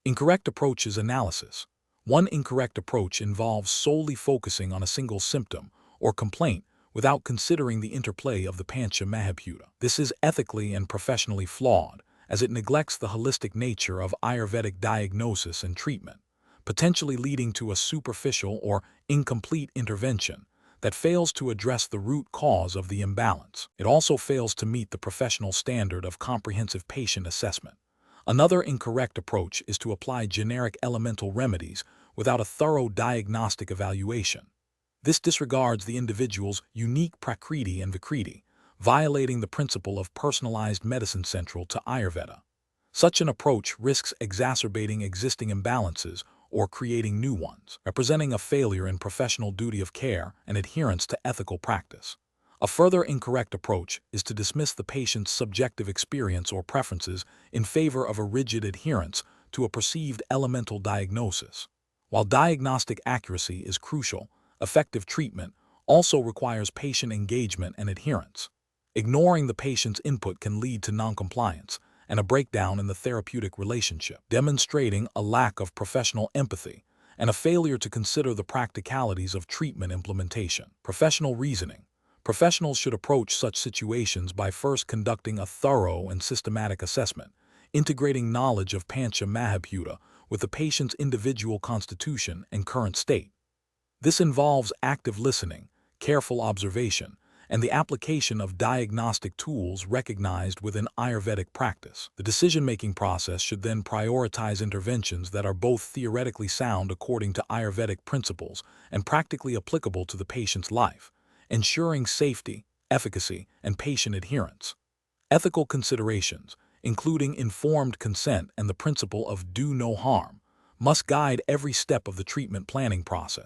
Incorrect approaches analysis. One incorrect approach involves solely focusing on a single symptom or complaint without considering the interplay of the Pancha Mahabhuta. This is ethically and professionally flawed, as it neglects the holistic nature of Ayurvedic diagnosis and treatment, potentially leading to a superficial or incomplete intervention that fails to address the root cause of the imbalance. It also fails to meet the professional standard of comprehensive patient assessment. Another incorrect approach is to apply generic elemental remedies without a thorough diagnostic evaluation. This disregards the individual's unique prakriti and vikriti, violating the principle of personalized medicine central to Ayurveda. Such an approach risks exacerbating existing imbalances or creating new ones, representing a failure in professional duty of care and adherence to ethical practice. A further incorrect approach is to dismiss the patient's subjective experience or preferences in favor of a rigid adherence to a perceived elemental diagnosis. While diagnostic accuracy is crucial, effective treatment also requires patient engagement and adherence. Ignoring the patient's input can lead to noncompliance and a breakdown in the therapeutic relationship, demonstrating a lack of professional empathy and a failure to consider the practicalities of treatment implementation. Professional reasoning. Professionals should approach such situations by first conducting a thorough and systematic assessment, integrating knowledge of Pancha Mahabhuta with the patient's individual constitution and current state. This involves active listening, careful observation, and the application of diagnostic tools recognized within Ayurvedic practice. The decision-making process should then prioritize interventions that are both theoretically sound according to Ayurvedic principles and practically applicable to the patient's life, ensuring safety, efficacy, and patient adherence. Ethical considerations, including informed consent and the principle of do no harm, must guide every step of the treatment planning process.